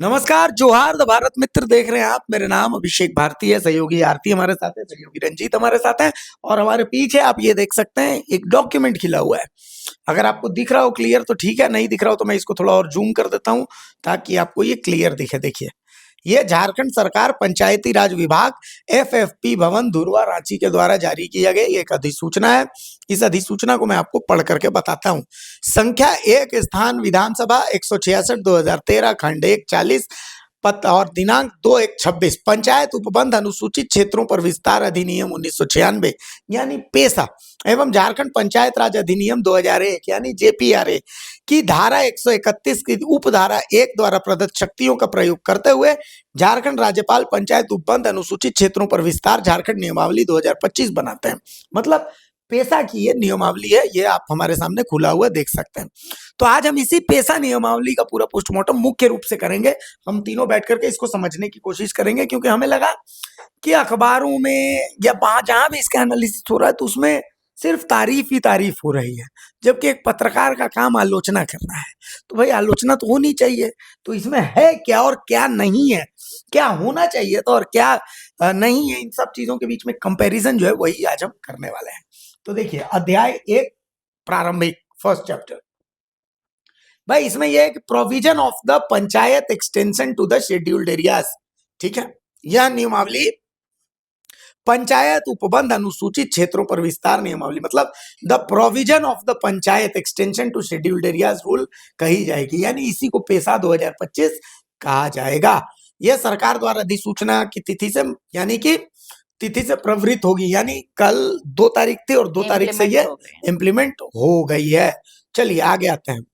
नमस्कार, जोहार द भारत मित्र देख रहे हैं आप। मेरे नाम अभिषेक भारती है, सहयोगी आरती हमारे साथ है, सहयोगी रंजीत हमारे साथ है और हमारे पीछे आप ये देख सकते हैं एक डॉक्यूमेंट खिला हुआ है। अगर आपको दिख रहा हो क्लियर तो ठीक है, नहीं दिख रहा हो तो मैं इसको थोड़ा और जूम कर देता हूं ताकि आपको ये क्लियर दिखे। देखिए, ये झारखंड सरकार पंचायती राज विभाग एफएफपी भवन धुरवा रांची के द्वारा जारी किया गया एक अधिसूचना है। इस अधिसूचना को मैं आपको पढ़ करके बताता हूं। संख्या 1 स्थान विधानसभा 166 2013 खंड 1 40 पत्र और दिनांक 2/1/26 पंचायत उपबंध अनुसूचित क्षेत्रों पर विस्तार अधिनियम 1996 यानी पेशा एवं झारखंड पंचायत राज अधिनियम 2001 यानी जेपीआरए की धारा 131 की उपधारा 1 द्वारा प्रदत्त शक्तियों का प्रयोग करते हुए झारखंड राज्यपाल पंचायत उपबंध अनुसूचित क्षेत्रों पर विस्तार झारखंड नियमावली 2025 बनाते हैं। मतलब पेशा की ये नियमावली है, ये आप हमारे सामने खुला हुआ देख सकते हैं। तो आज हम इसी पेशा नियमावली का पूरा पोस्टमार्टम मुख्य रूप से करेंगे। हम तीनों बैठ करके इसको समझने की कोशिश करेंगे, क्योंकि हमें लगा कि अखबारों में या जहां भी इसका एनालिसिस हो रहा है तो उसमें सिर्फ तारीफ ही तारीफ हो रही है, जबकि एक पत्रकार का काम आलोचना करना है। तो भाई आलोचना तो होनी चाहिए। तो इसमें है क्या और क्या नहीं है, क्या होना चाहिए तो और क्या नहीं है, इन सब चीजों के बीच में कंपैरिजन जो है वही आज हम करने वाले हैं। तो देखिए, अध्याय 1 प्रारंभिक फर्स्ट चैप्टर। भाई इसमें यह है कि provision of the panchayat extension to the scheduled areas. ठीक है, यह नियमावली पंचायत उपबंध अनुसूचित क्षेत्रों पर विस्तार नियमावली, मतलब the provision of the panchayat extension to scheduled areas rule कही जाएगी, यानी इसी को पेशा 2025 कहा जाएगा। यह सरकार द्वारा अधिसूचना की तिथि से यानी कि तिथि से प्रवृत्त होगी, यानी कल 2 तारीख थी और 2 तारीख से ये इम्प्लीमेंट हो गई है। चलिए आगे आते हैं।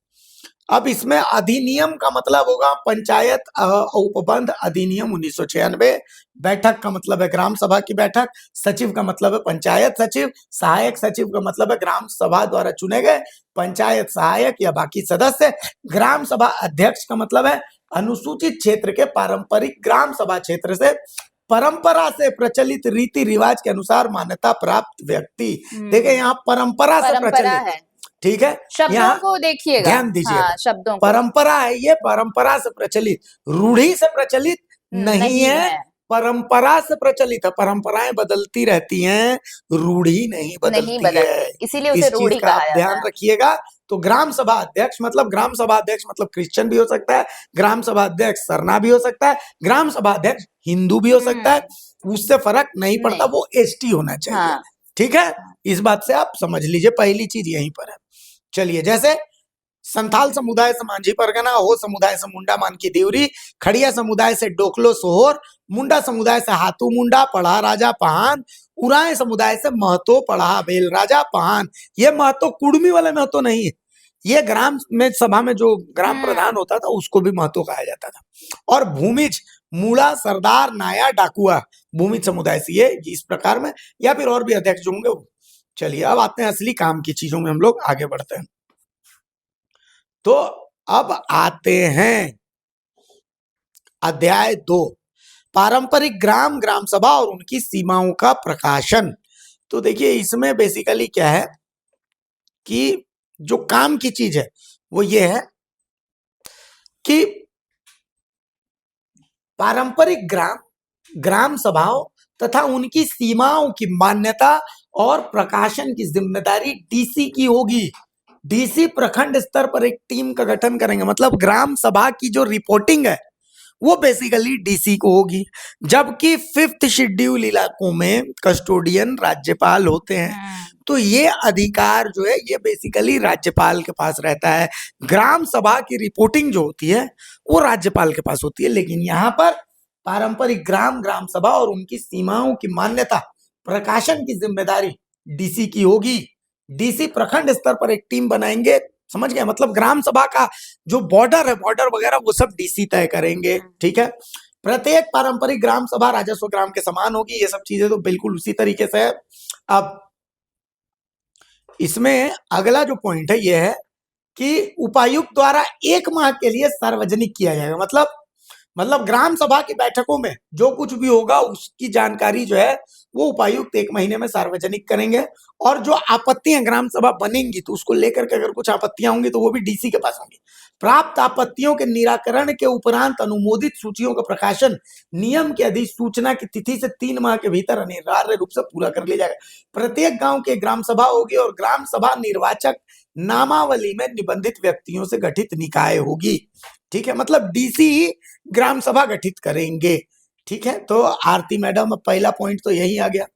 अब इसमें अधिनियम का मतलब होगा पंचायत उपबंध अधिनियम 1996। बैठक का मतलब है ग्राम सभा की बैठक, सचिव का मतलब है पंचायत सचिव, सहायक सचिव का मतलब है ग्राम सभा द्वारा चुने गए पंचायत सहायक या बाकी सदस्य, ग्राम सभा अध्यक्ष का मतलब है अनुसूचित क्षेत्र के पारंपरिक ग्राम सभा क्षेत्र से परंपरा से प्रचलित रीति रिवाज के अनुसार मान्यता प्राप्त व्यक्ति। देखिए यहाँ परंपरा से प्रचलित है, ठीक है, शब्दों को देखिएगा, ध्यान दीजिए। हाँ, शब्दों परंपरा है, ये परंपरा से प्रचलित, रूढ़ी से प्रचलित नहीं है, परंपरा से प्रचलित है। परंपराएं बदलती रहती हैं, रूढ़ी नहीं बदलती है, इसीलिए उसे रूढ़ी का आप ध्यान रखिएगा। तो ग्राम सभा अध्यक्ष मतलब क्रिश्चियन भी हो सकता है, ग्राम सभा अध्यक्ष सरना भी हो सकता है, ग्राम सभा अध्यक्ष हिंदू भी हो सकता है, उससे फर्क नहीं पड़ता, वो एसटी होना चाहिए। ठीक है, इस बात से आप समझ लीजिए, पहली चीज यहीं पर है। चलिए, जैसे संथाल समुदाय से मांझी परगना, हो समुदाय से मुंडा मान की देवरी, खड़िया समुदाय से डोकलो सोहोर, मुंडा समुदाय से हाथू मुंडा पढ़ा राजा पहान, उराएं समुदाय से महतो पढ़ा बेल राजा पहान। ये महतो कुड़मी वाले महतो नहीं है, ये ग्राम में सभा में जो ग्राम प्रधान होता था उसको भी महतो कहा जाता था। और भूमिज मूला सरदार नाया डाकुआ भूमिज समुदाय से, ये इस प्रकार में, या फिर और भी अध्यक्ष जो होंगे। चलिए अब आते हैं असली काम की चीजों में, हम लोग आगे बढ़ते हैं। तो अब आते हैं अध्याय 2 पारंपरिक ग्राम सभा और उनकी सीमाओं का प्रकाशन। तो देखिए इसमें बेसिकली क्या है कि जो काम की चीज है वो ये है कि पारंपरिक ग्राम सभाओं तथा उनकी सीमाओं की मान्यता और प्रकाशन की जिम्मेदारी डीसी की होगी। डीसी प्रखंड स्तर पर एक टीम का गठन करेंगे, मतलब ग्राम सभा की जो रिपोर्टिंग है वो बेसिकली डीसी को होगी, जबकि 5th शेड्यूल इलाकों में कस्टोडियन राज्यपाल होते हैं। तो ये अधिकार जो है ये बेसिकली राज्यपाल के पास रहता है। ग्राम सभा की रिपोर्टिंग जो होती है वो राज्यपाल के पास होती है, लेकिन यहाँ पर पारंपरिक ग्राम सभा और उनकी सीमाओं की मान्यता प्रकाशन की जिम्मेदारी डीसी की होगी। डीसी प्रखंड स्तर पर एक टीम बनाएंगे, समझ गए, मतलब ग्राम सभा का जो बॉर्डर है, बॉर्डर वगैरह वो सब डीसी तय करेंगे। ठीक है, प्रत्येक पारंपरिक ग्राम सभा राजस्व ग्राम के समान होगी। ये सब चीजें तो बिल्कुल उसी तरीके से है। अब इसमें अगला जो पॉइंट है ये है कि उपायुक्त द्वारा 1 माह के लिए सार्वजनिक किया जाएगा। मतलब ग्राम सभा की बैठकों में जो कुछ भी होगा उसकी जानकारी जो है वो उपायुक्त 1 महीने में सार्वजनिक करेंगे। और जो आपत्तियां ग्राम सभा बनेंगी तो उसको लेकर के अगर कुछ आपत्तियां होंगी तो वो भी डीसी के पास होंगी। प्राप्त आपत्तियों के निराकरण के उपरांत अनुमोदित सूचियों का प्रकाशन नियम की अधिसूचना की तिथि से 3 माह के भीतर अनिवार्य रूप से पूरा कर लिया जाएगा। प्रत्येक गांव के ग्राम सभा होगी और ग्राम सभा निर्वाचक नामावली में निबंधित व्यक्तियों से गठित निकाय होगी। ठीक है, मतलब डीसी ही ग्राम सभा गठित करेंगे। ठीक है, तो आरती मैडम, पहला पॉइंट तो यही आ गया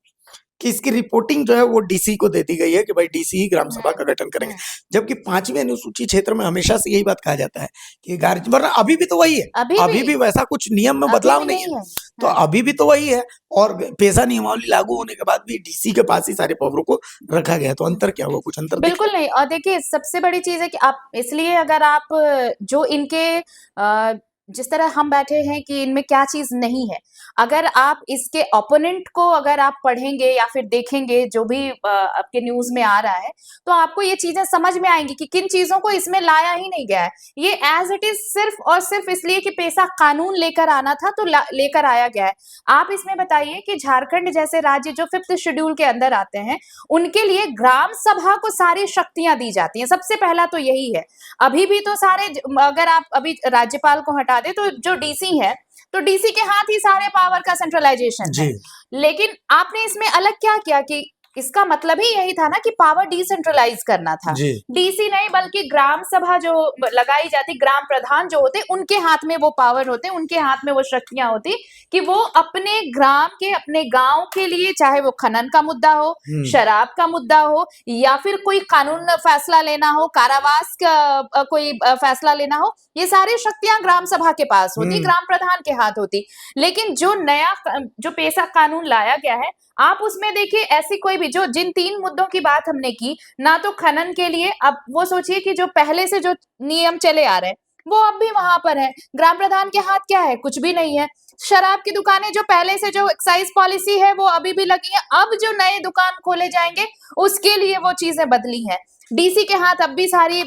कि इसकी रिपोर्टिंग जो है वो डीसी को दे दी गई है कि भाई डीसी ही ग्राम सभा का गठन करेंगे। जबकि 5वीं अनुसूची क्षेत्र में हमेशा से यही बात कहा जाता है कि वरना अभी भी तो वही है, अभी भी वैसा कुछ नियम में बदलाव नहीं है, तो अभी भी तो वही है। और पेशा नियमावली लागू होने के बाद भी डीसी के पास ही सारे पावरों को रखा गया, तो अंतर क्या हुआ? कुछ अंतर बिल्कुल नहीं। और देखिए, सबसे बड़ी चीज है कि आप इसलिए, अगर आप जो इनके जिस तरह हम बैठे हैं कि इनमें क्या चीज नहीं है, अगर आप इसके ओपोनेंट को अगर आप पढ़ेंगे या फिर देखेंगे जो भी आपके न्यूज में आ रहा है, तो आपको ये चीजें समझ में आएंगी कि किन चीजों को इसमें लाया ही नहीं गया है। ये एज इट इज सिर्फ और सिर्फ इसलिए कि पेशा कानून लेकर आना था तो लेकर आया गया है। आप इसमें बताइए कि झारखंड जैसे राज्य जो 5th शेड्यूल के अंदर आते हैं, उनके लिए ग्राम सभा को सारी शक्तियां दी जाती हैं। सबसे पहला तो यही है। अभी भी तो सारे, अगर आप अभी राज्यपाल को हटा दे तो जो डीसी है, तो डीसी के हाथ ही सारे पावर का सेंट्रलाइजेशन है। लेकिन आपने इसमें अलग क्या किया कि इसका मतलब ही यही था ना कि पावर डिसेंट्रलाइज करना था। डीसी नहीं, बल्कि ग्राम सभा जो लगाई जाती, ग्राम प्रधान जो होते, उनके हाथ में वो पावर होते, उनके हाथ में वो शक्तियां होती कि वो अपने ग्राम के, अपने गांव के लिए, चाहे वो खनन का मुद्दा हो, शराब का मुद्दा हो, या फिर कोई कानून फैसला लेना हो, कारावास का कोई फैसला लेना हो, ये सारी शक्तियां ग्राम सभा के पास होती, ग्राम प्रधान के हाथ होती। लेकिन जो नया जो पेशा कानून लाया गया है, आप उसमें देखिए ऐसी कोई भी, जो जिन 3 मुद्दों की बात हमने की ना, तो खनन के लिए, अब वो सोचिए कि जो पहले से जो नियम चले आ रहे हैं वो अब भी वहां पर है। ग्राम प्रधान के हाथ क्या है? कुछ भी नहीं है। शराब की दुकानें, जो पहले से जो एक्साइज पॉलिसी है वो अभी भी लगी है। अब जो नए दुकान खोले जाएंगे उसके लिए वो चीजें बदली हैं। डीसी के हाथ अब भी सारी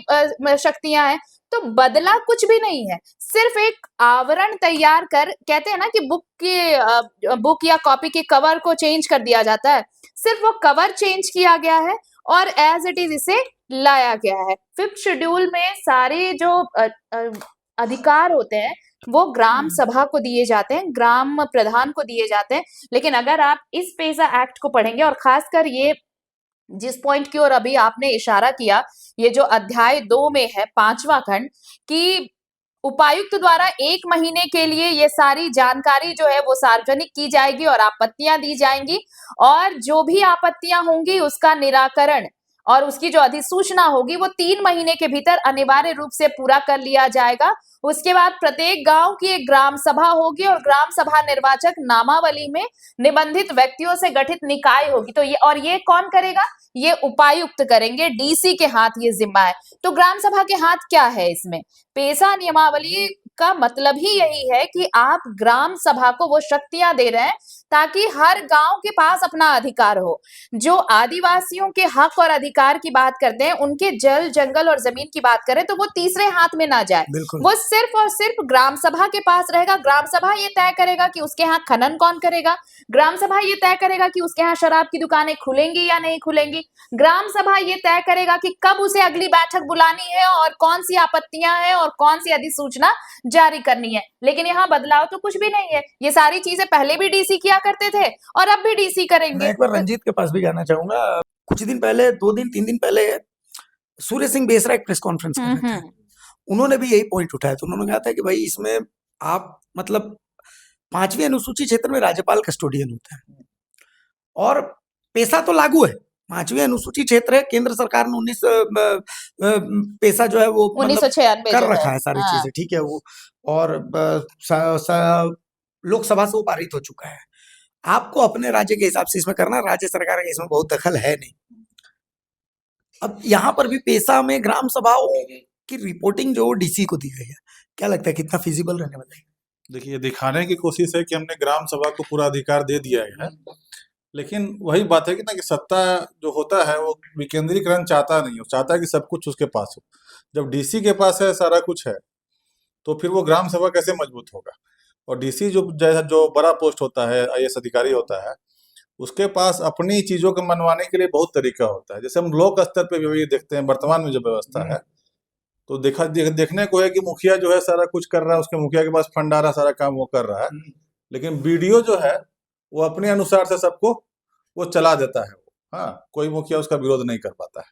शक्तियां हैं। तो बदला कुछ भी नहीं है, सिर्फ एक आवरण तैयार कर, कहते हैं ना कि बुक या कॉपी के कवर को चेंज कर दिया जाता है, सिर्फ वो कवर चेंज किया गया है और एज इट इज इसे लाया गया है। 5th शेड्यूल में सारे जो अधिकार होते हैं वो ग्राम सभा को दिए जाते हैं, ग्राम प्रधान को दिए जाते हैं। लेकिन अगर आप इस पेशा एक्ट को पढ़ेंगे, और खासकर ये जिस पॉइंट की ओर अभी आपने इशारा किया, ये जो अध्याय 2 में है, 5वां खंड, कि उपायुक्त द्वारा 1 महीने के लिए ये सारी जानकारी जो है वो सार्वजनिक की जाएगी और आपत्तियां दी जाएंगी, और जो भी आपत्तियां होंगी उसका निराकरण और उसकी जो अधिसूचना होगी वो 3 महीने के भीतर अनिवार्य रूप से पूरा कर लिया जाएगा। उसके बाद प्रत्येक गांव की एक ग्राम सभा होगी और ग्राम सभा निर्वाचक नामावली में निबंधित व्यक्तियों से गठित निकाय होगी। तो ये कौन करेगा? ये उपायुक्त करेंगे, डीसी के हाथ ये जिम्मा है। तो ग्राम सभा के हाथ क्या है इसमें? पेशा नियमावली का मतलब ही यही है कि आप ग्राम सभा को वो शक्तियां दे रहे हैं ताकि हर गांव के पास अपना अधिकार हो। जो आदिवासियों के हक और अधिकार की बात करते हैं, उनके जल, जंगल और जमीन की बात करें, तो वो तीसरे हाथ में ना जाए, वो सिर्फ और सिर्फ ग्राम सभा के पास रहेगा। ग्राम सभा ये तय करेगा कि उसके यहाँ खनन कौन करेगा, ग्राम सभा ये तय करेगा कि उसके यहाँ शराब की दुकानें खुलेंगी या नहीं खुलेंगी, ग्राम सभा ये तय करेगा कि कब उसे अगली बैठक बुलानी है और कौन सी आपत्तियां हैं और कौन सी अधिसूचना जारी करनी है। लेकिन यहाँ बदलाव तो कुछ भी नहीं है। ये सारी चीजें पहले भी डीसी किया करते थे और अब भी डीसी करेंगे। मैं एक बार रंजीत के पास भी जाना चाहूंगा। कुछ दिन पहले, 2 दिन 3 दिन पहले, सूर्य सिंह बेसरा एक प्रेस कॉन्फ्रेंस कर रहे थे, उन्होंने भी यही पॉइंट उठाया। तो उन्होंने कहा था कि भाई इसमें आप, मतलब 5वीं अनुसूची क्षेत्र में राज्यपाल कस्टोडियन होता है और पेशा तो लागू है। 5वीं अनुसूची क्षेत्र है, केंद्र सरकार ने 19 पेशा जो है वो 1996 कर रखा है सारी चीजें, ठीक है वो, और लोकसभा से वो पारित हो चुका है। आपको अपने राज्य के हिसाब से इसमें करना, राज्य सरकार का इसमें बहुत दखल है नहीं। अब यहाँ पर भी पेशा में ग्राम सभाओं की रिपोर्टिंग जो डीसी को दी गई है, क्या लगता है कितना फिजिबल रहने वाला है? देखिए, दिखाने की कोशिश है कि हमने ग्राम सभा को पूरा अधिकार दे दिया है, लेकिन वही बात है कि ना कि सत्ता जो होता है वो विकेंद्रीकरण चाहता नहीं, वो चाहता है कि सब कुछ उसके पास हो। जब डीसी के पास है, सारा कुछ है, तो फिर वो ग्राम सभा कैसे मजबूत होगा? और डीसी जो बड़ा पोस्ट होता है, आईएएस अधिकारी होता है, उसके पास अपनी चीजों को मनवाने के लिए बहुत तरीका होता है। जैसे हम ब्लॉक स्तर पे भी देखते हैं, वर्तमान में जो व्यवस्था है, तो देखने को है कि मुखिया जो है सारा कुछ कर रहा है, उसके मुखिया के पास फंड आ रहा है, सारा काम वो कर रहा है, लेकिन बीडीओ जो है वो अपने अनुसार से सबको वो चला देता है। हाँ, कोई मुखिया उसका विरोध नहीं कर पाता है।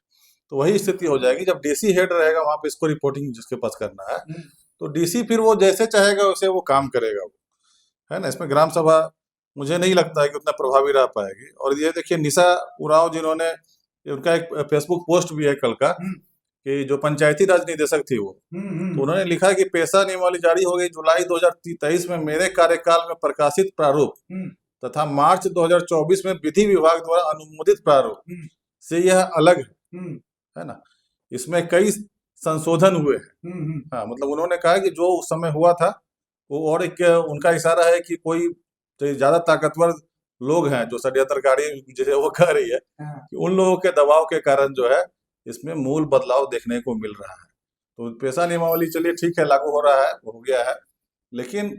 तो वही स्थिति हो जाएगी जब डीसी हेड रहेगा वहां पे, इसको रिपोर्टिंग जिसके पास करना है, तो डीसी फिर वो जैसे चाहेगा वैसे वो काम करेगा, वो है ना। इसमें ग्राम सभा मुझे नहीं लगता है कि उतना प्रभावी रह पाएगी। और ये देखिए निशा उरांव जिन्होंने, उनका एक फेसबुक पोस्ट भी है कल का, कि जो पंचायती राज निदेशक थी वो, तो उन्होंने लिखा कि पेशा नियमावली जारी हो गई जुलाई 2023 में मेरे कार्यकाल में प्रकाशित प्रारूप तथा मार्च 2024 में विधि विभाग द्वारा अनुमोदित प्रारूप से यह अलग है ना। इसमें कई संशोधन हुए हैं। हाँ, मतलब उन्होंने कहा कि जो उस समय हुआ था वो, और एक उनका इशारा है कि कोई जो ज्यादा ताकतवर लोग हैं, जो षड्यंत्रकारी जैसे वो कह रही है, कि उन लोगों के दबाव के कारण जो है इसमें मूल बदलाव देखने को मिल रहा है। तो पेशा नियमावली चलिए ठीक है, लागू हो रहा है, हो गया है, लेकिन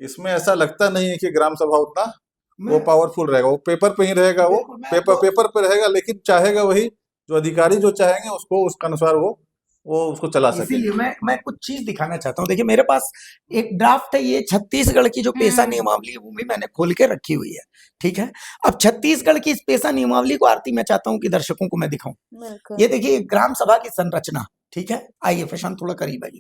इसमें ऐसा लगता नहीं है कि ग्राम सभा उतना वो पावरफुल रहेगा। वो पेपर पे ही रहेगा, वो पेपर पे रहेगा, लेकिन चाहेगा वही जो अधिकारी जो चाहेंगे उसको उसके अनुसार वो उसको चला सके। इसीलिए मैं कुछ चीज दिखाना चाहता हूँ। देखिए मेरे पास एक ड्राफ्ट है, ये छत्तीसगढ़ की जो पेशा नियमावली है वो भी मैंने खोल के रखी हुई है, ठीक है। अब छत्तीसगढ़ की इस पेशा नियमावली को आरती मैं चाहता हूँ कि दर्शकों को मैं दिखाऊं। ये देखिए ग्राम सभा की संरचना, ठीक है। आइए प्रशांत थोड़ा करीब आइए।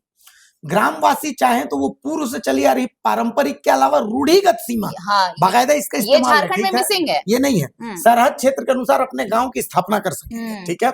ग्रामवासी चाहे तो वो पूर्व से चली आ रही पारंपरिक के अलावा रूढ़िगत सीमा, हाँ, बाकायदा इसका ये इस्तेमाल है, झारखंड में ठीक है? मिसिंग है। ये नहीं है, सरहद क्षेत्र के अनुसार अपने गांव की स्थापना कर सकेंगे, ठीक है।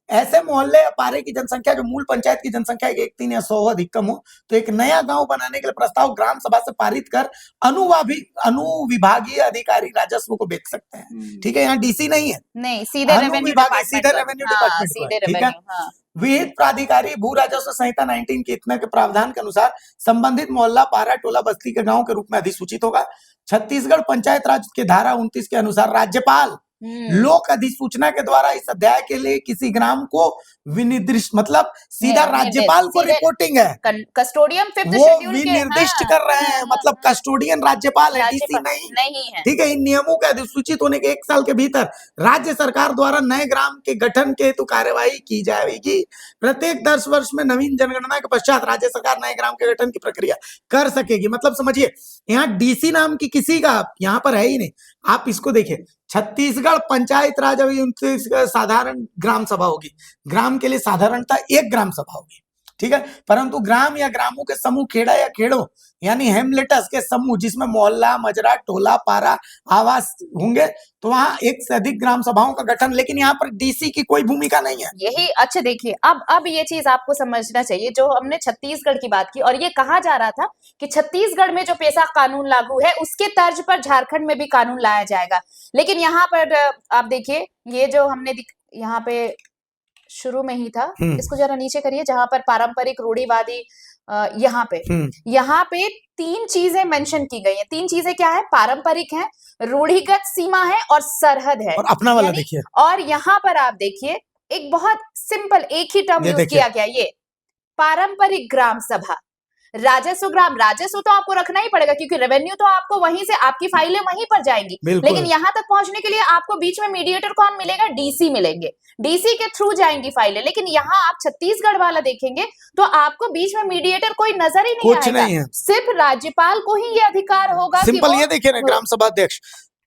ऐसे मोहल्ले या पारे की जनसंख्या जो मूल पंचायत की जनसंख्या के 1/3 या 100 अधिक कम हो, तो एक नया गांव बनाने के लिए प्रस्ताव ग्राम सभा से पारित कर अनुविभागीय अधिकारी राजस्व को बेच सकते हैं, ठीक है। यहाँ डीसी नहीं है, नहीं, सीधे रेवेन्यू डिपार्टमेंट, सीधे ठीक है। रेवेन्यू, हाँ। विहित प्राधिकारी भू राजस्व संहिता 19 के इतने के प्रावधान के अनुसार संबंधित मोहल्ला, पारा, टोला, बस्ती के गांव के रूप में अधिसूचित होगा। छत्तीसगढ़ पंचायत राज के धारा 29 के अनुसार राज्यपाल लोक अधिसूचना के द्वारा इस अध्याय के लिए किसी ग्राम को विनिर्दिष्ट, मतलब सीधा राज्यपाल को रिपोर्टिंग है, कस्टोडियन फिफ्थ वो शेड्यूल के विनिर्दिष्ट कर रहे हैं, मतलब कस्टोडियन राज्यपाल है, डीसी नहीं है, ठीक है। इन नियमों के अधिसूचित होने के 1 साल के भीतर राज्य सरकार द्वारा नए ग्राम के गठन के हेतु कार्यवाही की जाएगी। प्रत्येक 10 वर्ष में नवीन जनगणना के पश्चात राज्य सरकार नए ग्राम के गठन की प्रक्रिया कर सकेगी। मतलब समझिए यहाँ डीसी नाम की किसी का यहाँ पर है ही नहीं। आप इसको देखिए, छत्तीसगढ़ पंचायत राज अभी 29 साधारण ग्राम सभा होगी, ग्राम के लिए साधारणतः 1 ग्राम सभा होगी, ठीक है। परंतु ग्राम या ग्रामों के समूह, खेड़ा या खेड़ों यानी हेमलेटस के समूह जिसमें मोहल्ला, मजरा, टोला, पारा, आवास होंगे, तो वहां 1 से अधिक ग्राम सभाओं का गठन, लेकिन यहाँ पर डीसी की कोई भूमिका नहीं है। यही अच्छा देखिए, अब ये चीज आपको समझना चाहिए। जो हमने छत्तीसगढ़ की बात की और ये कहा जा रहा था कि छत्तीसगढ़ में जो पेशा कानून लागू है उसके तर्ज पर झारखंड में भी कानून लाया जाएगा, लेकिन यहाँ पर आप देखिए, ये जो हमने यहाँ पे शुरू में ही था, इसको जरा नीचे करिए, जहां पर पारंपरिक रूढ़िवादी, यहाँ पे 3 चीजें मेंशन की गई हैं। 3 चीजें क्या है? पारंपरिक है, रूढ़िगत सीमा है और सरहद है, और अपना वाला देखिए। और यहाँ पर आप देखिए एक बहुत सिंपल एक ही टर्म यूज किया गया, ये पारंपरिक ग्राम सभा। राजस्व तो आपको रखना ही पड़ेगा क्योंकि रेवेन्यू तो आपको वहीं से, आपकी फाइलें वहीं पर जाएंगी, लेकिन यहाँ तक पहुंचने के लिए आपको बीच में मीडिएटर कौन मिलेगा? डीसी मिलेंगे, डीसी के थ्रू जाएंगी फाइलें। लेकिन यहाँ आप छत्तीसगढ़ वाला देखेंगे तो आपको बीच में मीडिएटर कोई नजर ही नहीं आएगा, नहीं है। सिर्फ राज्यपाल को ही ये अधिकार होगा। सिंपल ये देखिए ना, ग्राम सभा अध्यक्ष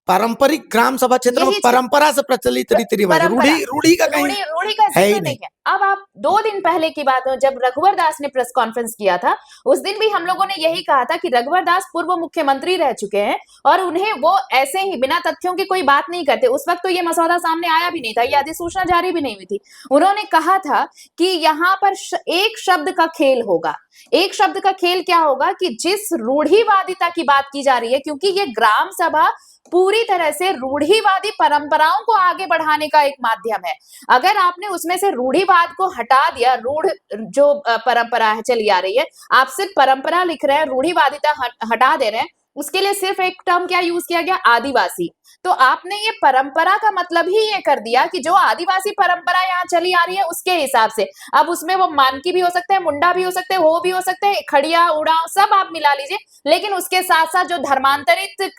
पारंपरिक ग्राम सभा क्षेत्र में परंपरा से प्रचलित रीति रिवाज, रूढ़ी का जिक्र नहीं है। अब आप 2 दिन पहले की बात हो, जब रघुवर दास ने प्रेस कॉन्फ्रेंस किया था, उस दिन भी हम लोगों ने यही कहा था कि रघुवर दास पूर्व मुख्यमंत्री रह चुके हैं और उन्हें वो ऐसे ही बिना तथ्यों की कोई बात नहीं करते। उस वक्त तो ये मसौदा सामने आया भी नहीं था, ये अधिसूचना जारी भी नहीं हुई थी। उन्होंने कहा था कि यहाँ पर एक शब्द का खेल होगा। एक शब्द का खेल क्या होगा? कि जिस रूढ़िवादिता की बात की जा रही है, क्योंकि ये ग्राम सभा पूरी तरह से रूढ़िवादी परंपराओं को आगे बढ़ाने का एक माध्यम है। अगर आपने उसमें से रूढ़िवाद को हटा दिया, रूढ़ जो परंपरा है चली आ रही है, आप सिर्फ परंपरा लिख रहे हैं, रूढ़िवादिता हटा दे रहे हैं, उसके लिए सिर्फ एक टर्म क्या यूज किया गया? आदिवासी। तो आपने ये परंपरा का मतलब ही ये कर दिया कि जो आदिवासी परंपरा यहाँ चली आ रही है उसके हिसाब से। अब उसमें वो मानकी भी हो सकते हैं, मुंडा भी हो सकते हैं, वो भी हो सकते हैं, खड़िया, उड़ाव सब आप मिला लीजिए, लेकिन उसके साथ साथ जो धर्मांतरित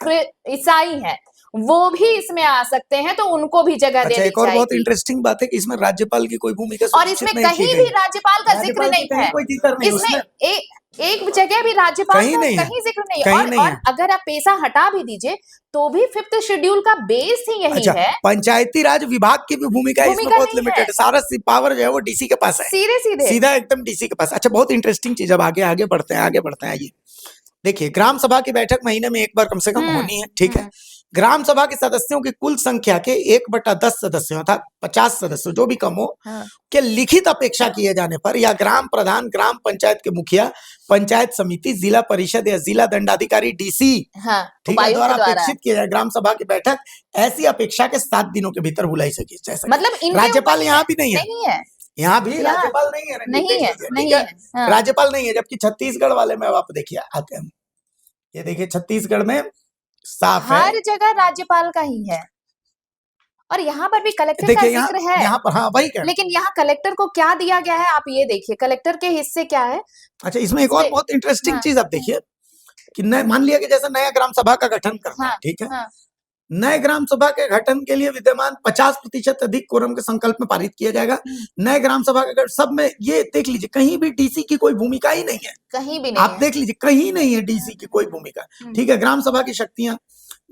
ईसाई हैं वो भी इसमें आ सकते हैं, तो उनको भी जगह अच्छा, देनी एक और बहुत चाहिए। इंटरेस्टिंग बात है कि इसमें राज्यपाल की कोई भूमिका और सुनिश्चित इसमें नहीं की कहीं गई भी है। राज्यपाल का जिक्र राज्यपाल की नहीं कहीं है। कोई जिक्र नहीं इसमें उसमें, एक जगह भी राज्यपाल कहीं का नहीं है, कहीं जिक्र नहीं है। कहीं नहीं और है। अगर आप पैसा हटा भी दीजिए तो भी 5th शेड्यूल का बेस ही यही अच्छा, है। पंचायती राज विभाग की भी भूमिका इसमें भूमिका बहुत नहीं लिमिटेड है, है, सारा पावर जो है वो डीसी के पास है, सीधे सीधे। सीधा एकदम डीसी के पास। अच्छा, बहुत इंटरेस्टिंग चीज, अब आगे आगे बढ़ते हैं, आगे बढ़ते हैं। आइए देखिए, ग्राम सभा की बैठक महीने में एक बार कम से कम होनी है, ठीक है। ग्राम सभा के सदस्यों की कुल संख्या के 1/10 सदस्यों अर्थात 50 सदस्यों, जो भी कम हो, हाँ, के लिखित अपेक्षा किए जाने पर या ग्राम प्रधान, ग्राम पंचायत के मुखिया, पंचायत समिति, जिला परिषद या जिला दंडाधिकारी डीसी, हाँ, ठीक है, उपायुक्त द्वारा द्वारा। अपेक्षित किया जाए ग्राम सभा की बैठक ऐसी अपेक्षा के 7 दिनों के भीतर बुलाई सके जा सके। मतलब इनके ऊपर राज्यपाल ही यहाँ है, भी नहीं है, नहीं है, यहाँ भी यहाँ राज्यपाल नहीं है, रंजीत नहीं देख है, लीजिए, ठीक नहीं है, है। हाँ, राज्यपाल नहीं है। जबकि छत्तीसगढ़ वाले में अब आप देखिए, आते हैं, ये देखिए छत्तीसगढ़ में साफ है, हर जगह राज्यपाल का ही है। और यहाँ पर भी कलेक्टर का देखिए जिक्र है, यहाँ पर, हाँ वही कह, लेकिन यहाँ कलेक्टर को क्या दिया गया है आप ये देखिए, कलेक्टर के हिस्से क्या है। अच्छा, इसमें एक और इसमें बहुत इंटरेस्टिंग हाँ, चीज आप देखिए कि नए, मान लिया कि जैसे नया ग्राम सभा का गठन करना है, हाँ, ठीक है, हाँ, नए ग्राम सभा के गठन के लिए विद्यमान 50% अधिक कोरम के संकल्प में पारित किया जाएगा। नए ग्राम सभा के सब में ये देख लीजिए, कहीं भी डीसी की कोई भूमिका ही नहीं है, कहीं भी नहीं आप है। देख लीजिए कहीं नहीं है डीसी की कोई भूमिका, ठीक है। ग्राम सभा की शक्तियां,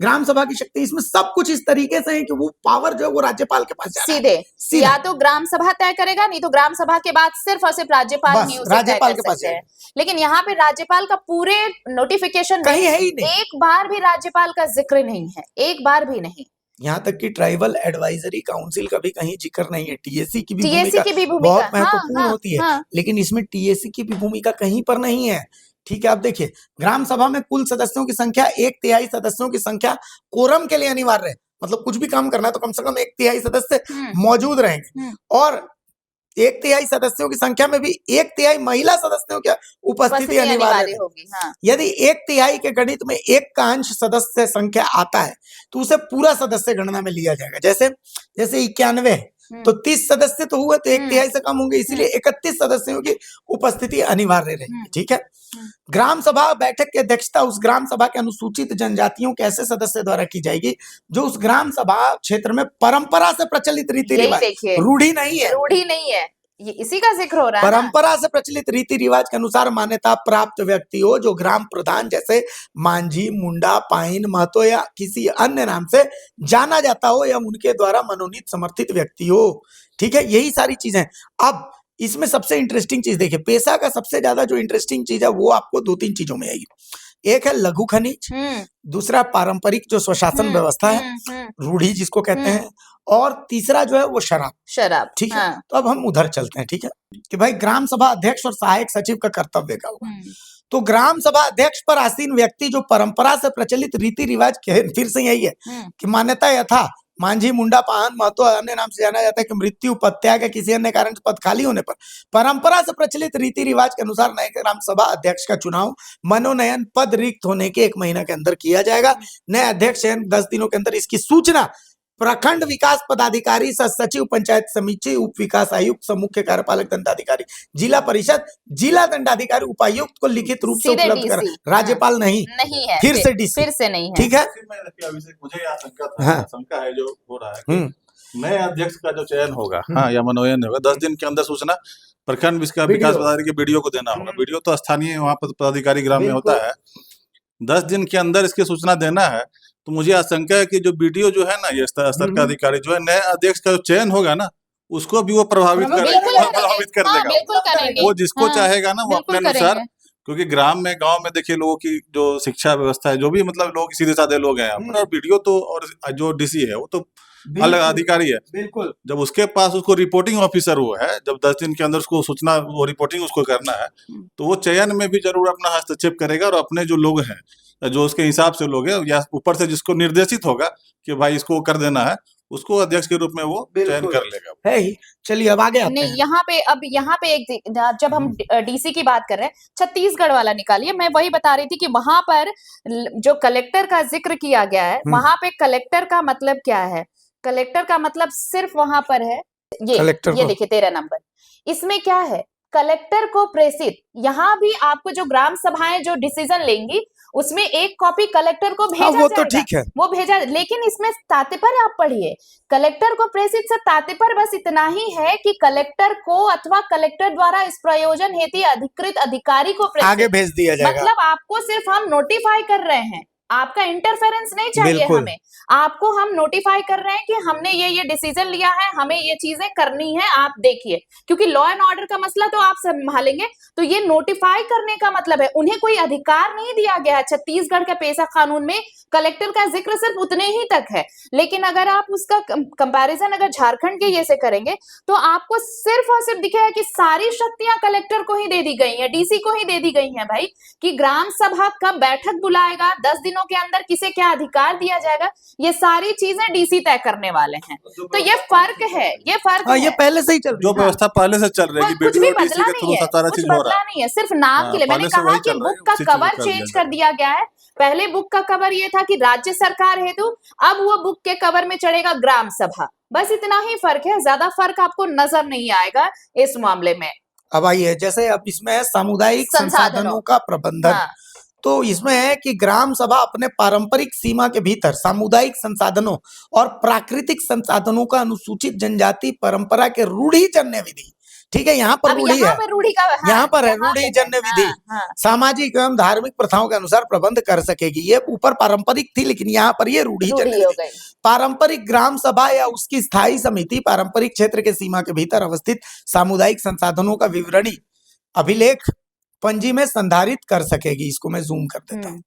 ग्राम सभा की शक्ति, इसमें सब कुछ इस तरीके से है कि वो पावर जो है वो राज्यपाल के पास जा रहा है, सीधे सीधा। या तो ग्राम सभा तय करेगा, नहीं तो ग्राम सभा के बाद सिर्फ और सिर्फ राज्यपाल बस ही उसे तय राज्यपाल कर के पास सकते हैं। लेकिन यहाँ पे राज्यपाल का पूरे नोटिफिकेशन कहीं में है ही नहीं, एक बार भी राज्यपाल का जिक्र नहीं है, एक बार भी नहीं। यहाँ तक कि ट्राइबल एडवाइजरी काउंसिल का भी कहीं जिक्र नहीं है। टीएसी की भी टीएसी भूमिका की भी भूमिका, बहुत हाँ, महत्वपूर्ण हाँ, होती है, हाँ, लेकिन इसमें टीएसी की भी भूमिका कहीं पर नहीं है, ठीक है। आप देखिए, ग्राम सभा में कुल सदस्यों की संख्या 1/3 सदस्यों की संख्या कोरम के लिए अनिवार्य है, मतलब कुछ भी काम करना है तो कम से कम 1/3 सदस्य मौजूद रहेंगे, और 1/3 सदस्यों की संख्या में भी 1/3 महिला सदस्यों की उपस्थिति अनिवार्य है। होगी। हाँ, यदि 1/3 के गणित में 1 का अंश सदस्य संख्या आता है तो उसे पूरा सदस्य गणना में लिया जाएगा। जैसे 91 है तो 30 सदस्य तो हुए, तो 1/3 से कम होंगे, इसीलिए 31 सदस्यों की उपस्थिति अनिवार्य रहेगी, ठीक है। ग्राम सभा बैठक की अध्यक्षता उस ग्राम सभा के अनुसूचित जनजातियों के ऐसे सदस्य द्वारा की जाएगी जो उस ग्राम सभा क्षेत्र में परंपरा से प्रचलित रीति यही रिवाज, देखिए, रूढ़ी नहीं है, रूढ़ी नहीं है, ये इसी का जिक्र हो रहा है ना। परंपरा से प्रचलित रीति रिवाज के अनुसार मान्यता प्राप्त व्यक्ति हो, जो ग्राम प्रधान जैसे मांझी, मुंडा, पाइन, महतो या किसी अन्य नाम से जाना जाता हो, या उनके द्वारा मनोनीत समर्थित व्यक्ति हो, ठीक है। यही सारी चीजें। अब इसमें सबसे इंटरेस्टिंग चीज देखिए, पेशा का सबसे ज्यादा जो इंटरेस्टिंग चीज है वो आपको 2-3 चीजों में आएगी। एक है लघु खनिज, दूसरा पारंपरिक जो स्वशासन व्यवस्था है, रूढ़ी जिसको कहते हैं, और तीसरा जो है वो शराब, ठीक है। तो अब हम उधर चलते हैं, ठीक है, कि भाई ग्राम सभा अध्यक्ष और सहायक सचिव का कर्तव्य क्या होगा। तो ग्राम सभा अध्यक्ष पर आसीन व्यक्ति जो परंपरा से प्रचलित रीति रिवाज के, फिर से यही है कि मान्यता यथा मांझी, मुंडा, पाहन, महतो अन्य नाम से जाना जाता है कि मृत्यु, पत्याग या किसी अन्य कारण से पद खाली होने पर परंपरा से प्रचलित रीति रिवाज के अनुसार नए ग्राम सभा अध्यक्ष का चुनाव मनोनयन पद रिक्त होने के 1 महीना के अंदर किया जाएगा। नए अध्यक्ष 10 दिनों के अंदर इसकी सूचना प्रखंड विकास पदाधिकारी, सचिव, पंचायत समिति, उप विकास आयुक्त, मुख्य कार्यपालक दंडाधिकारी, जिला परिषद, जिला दंडाधिकारी, उपायुक्त को लिखित रूप से उपलब्ध कर, राज्यपाल नहीं है, फिर से डीसी, फिर से नहीं है, ठीक है। मुझे यहाँ शंका है जो हो रहा है, नए अध्यक्ष का जो चयन होगा, हाँ, या मनोनयन होगा, 10 दिन के अंदर सूचना प्रखंड विकास पदाधिकारी के बीडीओ को देना होगा। बीडीओ तो स्थानीय वहाँ पर पदाधिकारी ग्राम में होता है, 10 दिन के अंदर इसकी सूचना देना है। तो मुझे आशंका है कि जो बीडीओ जो है ना, ये स्तर का अधिकारी जो है, नए अध्यक्ष का जो चयन होगा ना, उसको भी वो प्रभावित कर देगा। वो जिसको चाहेगा ना वो अपने अनुसार, क्योंकि ग्राम में, गांव में देखिए लोगों की जो शिक्षा व्यवस्था है, जो भी मतलब लोग सीधे साधे लोग हैं, और बीडीओ तो, और जो डीसी है वो तो अलग अधिकारी है। बिल्कुल, जब उसके पास उसको रिपोर्टिंग ऑफिसर वो है, जब 10 दिन के अंदर उसको सूचना, वो रिपोर्टिंग उसको करना है, तो वो चयन में भी जरूर अपना हस्तक्षेप करेगा, और अपने जो लोग हैं, जो उसके हिसाब से लोग हैं, या ऊपर से जिसको निर्देशित होगा कि भाई इसको कर देना है, उसको अध्यक्ष के रूप में वो चयन कर लेगा, है ही। चलिए अब आगे आते हैं। यहाँ पे एक, जब हम डीसी की बात कर रहे हैं, छत्तीसगढ़ वाला निकालिए, मैं वही बता रही थी कि वहां पर जो कलेक्टर का जिक्र किया गया है, वहां पे कलेक्टर का मतलब क्या है? कलेक्टर का मतलब सिर्फ वहां पर है ये देखिए 13 नंबर, इसमें क्या है, कलेक्टर को प्रेषित। यहाँ भी आपको जो ग्राम सभाएं जो डिसीजन लेंगी उसमें एक कॉपी कलेक्टर को भेजा वो तो जाएगा, ठीक है। वो भेजा, लेकिन इसमें तात्पर्य आप पढ़िए, कलेक्टर को प्रेषित से तात्पर्य बस इतना ही है कि कलेक्टर को अथवा कलेक्टर द्वारा इस प्रयोजन हेतु अधिकृत अधिकारी को आगे प्रेषित। भेज दिया जाएगा। मतलब आपको सिर्फ हम नोटिफाई कर रहे हैं, आपका इंटरफेरेंस नहीं चाहिए बिल्कुल। हमें, आपको हम नोटिफाई कर रहे हैं कि हमने ये डिसीजन लिया है, हमें ये चीजें करनी है, आप देखिए। क्योंकि लॉ एंड ऑर्डर का मसला तो आप संभालेंगे, तो ये नोटिफाई करने का मतलब है उन्हें कोई अधिकार नहीं दिया गया है। छत्तीसगढ़ के पेशा कानून में कलेक्टर का जिक्र सिर्फ उतने ही तक है, लेकिन अगर आप उसका कंपैरिजन अगर झारखंड के ये से करेंगे तो आपको सिर्फ और सिर्फ दिखेगा कि सारी शक्तियां कलेक्टर को ही दे दी गई हैं, डीसी को ही दे दी गई हैं भाई, कि ग्राम सभा कब बैठक बुलाएगा, 10 दिनों के अंदर किसे क्या अधिकार दिया जाएगा, ये सारी चीजें डीसी तय करने वाले हैं। तो ये फर्क है, ये फर्क हाँ, है। ये पहले से ही चल रही जो है। व्यवस्था पहले से चल रही है कि कुछ भी बीडीओ डीसी बदला के नहीं थ्रू है, सारा कुछ चीज हो रहा बदला है। नहीं है, सिर्फ नाम के लिए। मैंने पहले से कहा वही कि चल रहा है, बुक का उसी चीज को कवर कर चेंज दिया कर दिया गया है। पहले बुक का कवर ये था कि राज्य सरकार हेतु, अब वो बुक के कवर में चढ़ेगा ग्राम सभा। बस इतना ही फर्क है, ज्यादा फर्क आपको नजर नहीं आएगा इस मामले में। अब आइए, जैसे अब इसमें है सामुदायिक संसाधनों संसाधनों का प्रबंधन। हाँ, तो इसमें है कि ग्राम सभा अपने पारंपरिक सीमा के भीतर सामुदायिक संसाधनों और प्राकृतिक संसाधनों का अनुसूचित जनजाति परंपरा के रूढ़िजन्य विधि, ठीक है, यहाँ पर अब रूढ़ी यहाँ है, पे रूढ़ी का, हाँ, यहाँ पर है यहाँ पे रूढ़िजन्य है, विधि, हाँ, सामाजिक एवं धार्मिक प्रथाओं के अनुसार प्रबंध कर सकेगी। ये ऊपर पारंपरिक थी, लेकिन यहाँ पर ये रूढ़िजन्य रूढ़ी हो विधि। गई। पारंपरिक ग्राम सभा या उसकी स्थायी समिति पारंपरिक क्षेत्र के सीमा के भीतर अवस्थित सामुदायिक संसाधनों का विवरणी अभिलेख पंजी में संधारित कर सकेगी। इसको मैं जूम कर देता हूँ।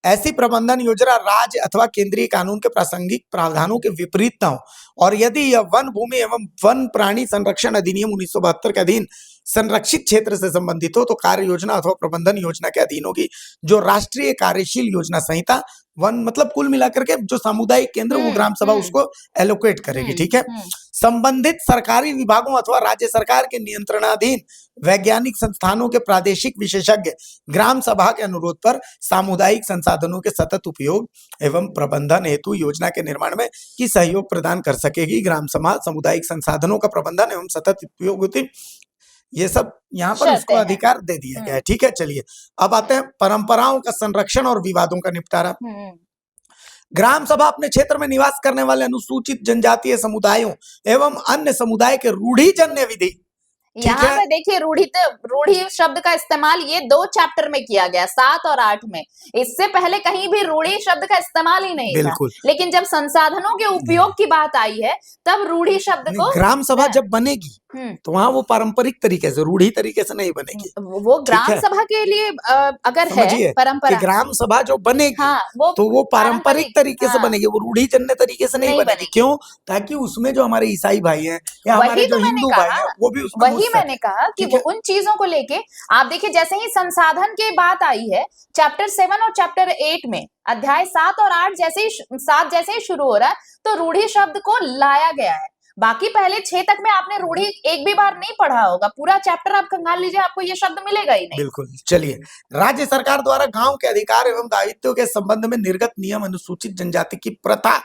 ऐसी प्रबंधन योजना राज्य अथवा केंद्रीय कानून के प्रासंगिक प्रावधानों के विपरीत न हो, और यदि यह वन भूमि एवं वन प्राणी संरक्षण अधिनियम 1972 के अधीन संरक्षित क्षेत्र से संबंधित हो तो कार्य योजना अथवा प्रबंधन योजना के अधीन होगी, जो राष्ट्रीय कार्यशील योजना संहिता वन, मतलब कुल मिलाकर के जो सामुदायिक केंद्र वो ग्राम सभा उसको एलोकेट करेगी, ठीक है। संबंधित सरकारी विभागों अथवा राज्य सरकार के नियंत्रणाधीन वैज्ञानिक संस्थानों के प्रादेशिक विशेषज्ञ ग्राम सभा के अनुरोध पर सामुदायिक संसाधनों के सतत उपयोग एवं प्रबंधन हेतु योजना के निर्माण में की सहयोग प्रदान कर सकेगी। ग्राम सभा सामुदायिक संसाधनों का प्रबंधन एवं सतत उपयोग होती, ये सब यहाँ पर उसको अधिकार दे दिया गया है, ठीक है। चलिए अब आते हैं परंपराओं का संरक्षण और विवादों का निपटारा। ग्राम सभा अपने क्षेत्र में निवास करने वाले अनुसूचित जनजातीय समुदायों एवं अन्य समुदाय के रूढ़िजन्य विधि, यहाँ पे देखिए रूढ़ी शब्द का इस्तेमाल ये 2 चैप्टर में किया गया, 7 और 8 में। इससे पहले कहीं भी रूढ़ी शब्द का इस्तेमाल ही नहीं था, लेकिन जब संसाधनों के उपयोग की बात आई है तब रूढ़ी शब्द को, ग्राम सभा जब बनेगी तो वहाँ वो पारंपरिक तरीके से, रूढ़ी तरीके से नहीं बनेगी। वो ग्राम सभा के लिए अगर है परंपरा, ग्राम सभा जो बनेगी तो वो पारंपरिक तरीके से बनेगी, वो रूढ़िजन्य तरीके से नहीं बनेगी। क्यों? ताकि उसमें जो हमारे ईसाई भाई हैं या हमारे जो हिंदू भाई हैं वो भी उसमें, वही मैंने कहा कि वो उन चीजों को लेके आप देखिए, जैसे ही संसाधन की बात आई है चैप्टर 7 और चैप्टर 8 में, अध्याय 7 और 8 7 जैसे ही शुरू हो रहा है तो रूढ़ी शब्द को लाया गया है। बाकी पहले 6 तक में आपने रूढ़ी एक भी बार नहीं पढ़ा होगा, पूरा चैप्टर आप खंगाल लीजिए, आपको ये शब्द मिलेगा ही नहीं। बिल्कुल। चलिए, राज्य सरकार द्वारा गांव के अधिकार एवं दायित्व के संबंध में निर्गत नियम अनुसूचित जनजाति की प्रथा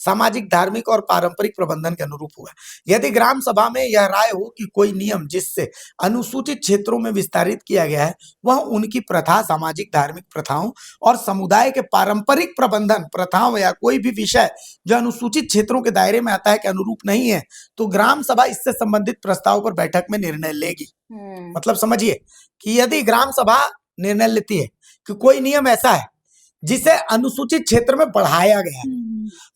सामाजिक, धार्मिक और पारंपरिक प्रबंधन के अनुरूप हुआ। यदि ग्राम सभा में यह राय हो कि कोई नियम जिससे अनुसूचित क्षेत्रों में विस्तारित किया गया है वह उनकी प्रथा, सामाजिक, धार्मिक प्रथाओं और समुदाय के पारंपरिक प्रबंधन प्रथाओं या कोई भी विषय जो अनुसूचित क्षेत्रों के दायरे में आता है के अनुरूप नहीं है, तो ग्राम सभा इससे संबंधित प्रस्ताव पर बैठक में निर्णय लेगी। मतलब समझिए कि यदि ग्राम सभा निर्णय लेती है कि कोई नियम ऐसा है जिसे अनुसूचित क्षेत्र में बढ़ाया गया है,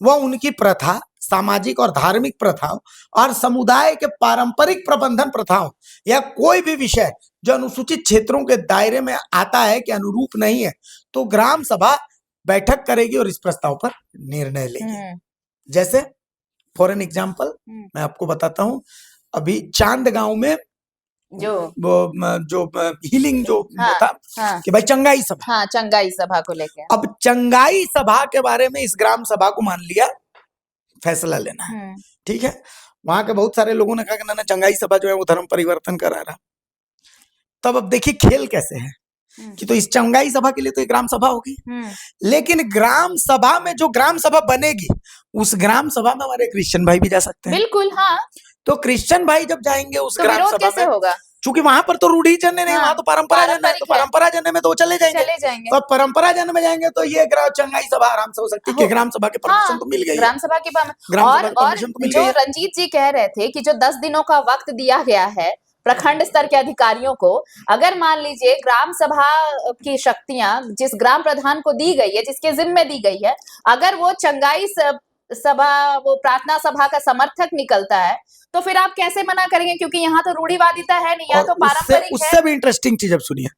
वह उनकी प्रथा, सामाजिक और धार्मिक प्रथाओं और समुदाय के पारंपरिक प्रबंधन प्रथाओं या कोई भी विषय जो अनुसूचित क्षेत्रों के दायरे में आता है के अनुरूप नहीं है, तो ग्राम सभा बैठक करेगी और इस प्रस्ताव पर निर्णय लेगी। जैसे फॉर एन एग्जाम्पल मैं आपको बताता हूँ, अभी चांद गांव में जो हीलिंग जो था कि भाई चंगाई सभा, चंगाई सभा को लेकर, अब चंगाई सभा के बारे में इस ग्राम सभा को मान लिया फैसला लेना है, ठीक है। वहां के बहुत सारे लोगों ने कहा कि ना चंगाई सभा जो है वो धर्म परिवर्तन करा रहा। तब अब देखिए खेल कैसे है कि तो इस चंगाई सभा के लिए तो एक ग्राम सभा होगी, लेकिन ग्राम सभा में जो ग्राम सभा बनेगी उस ग्राम सभा में हमारे क्रिश्चियन भाई भी जा सकते हैं। बिल्कुल, हाँ। तो क्रिश्चियन भाई जब जाएंगे उस तो ग्राम सभा में होगा? चूंकि वहां पर तो रूढ़ी जन्य नहीं, हाँ, वहां तो परंपरा जन्य है, तो पारंपरिक है। परंपरा जन्य में तो वो चले जाएंगे। चले जाएंगे। तो अब परंपरा जन्य में जाएंगे तो ये चंगाई सभा आराम से हो सकती है कि हो ग्राम सभा की परमिशन हाँ, तो मिल गई है, ग्राम सभा की ग्राम सभा और की परमिशन तो मिल जो गई है। रंजीत जी कह रहे थे कि जो 10 दिनों का वक्त दिया गया है प्रखंड स्तर के अधिकारियों को, अगर मान लीजिए ग्राम सभा की शक्तियां जिस ग्राम प्रधान को दी गई है, जिसके जिम्मे दी गई है, अगर वो चंगाई सभा, वो प्रार्थना सभा का समर्थक निकलता है, तो फिर आप कैसे मना करेंगे? क्योंकि यहाँ तो रूढ़िवादिता है नहीं, यहाँ और तो पारंपरिक है। उससे भी इंटरेस्टिंग चीज अब सुनिए,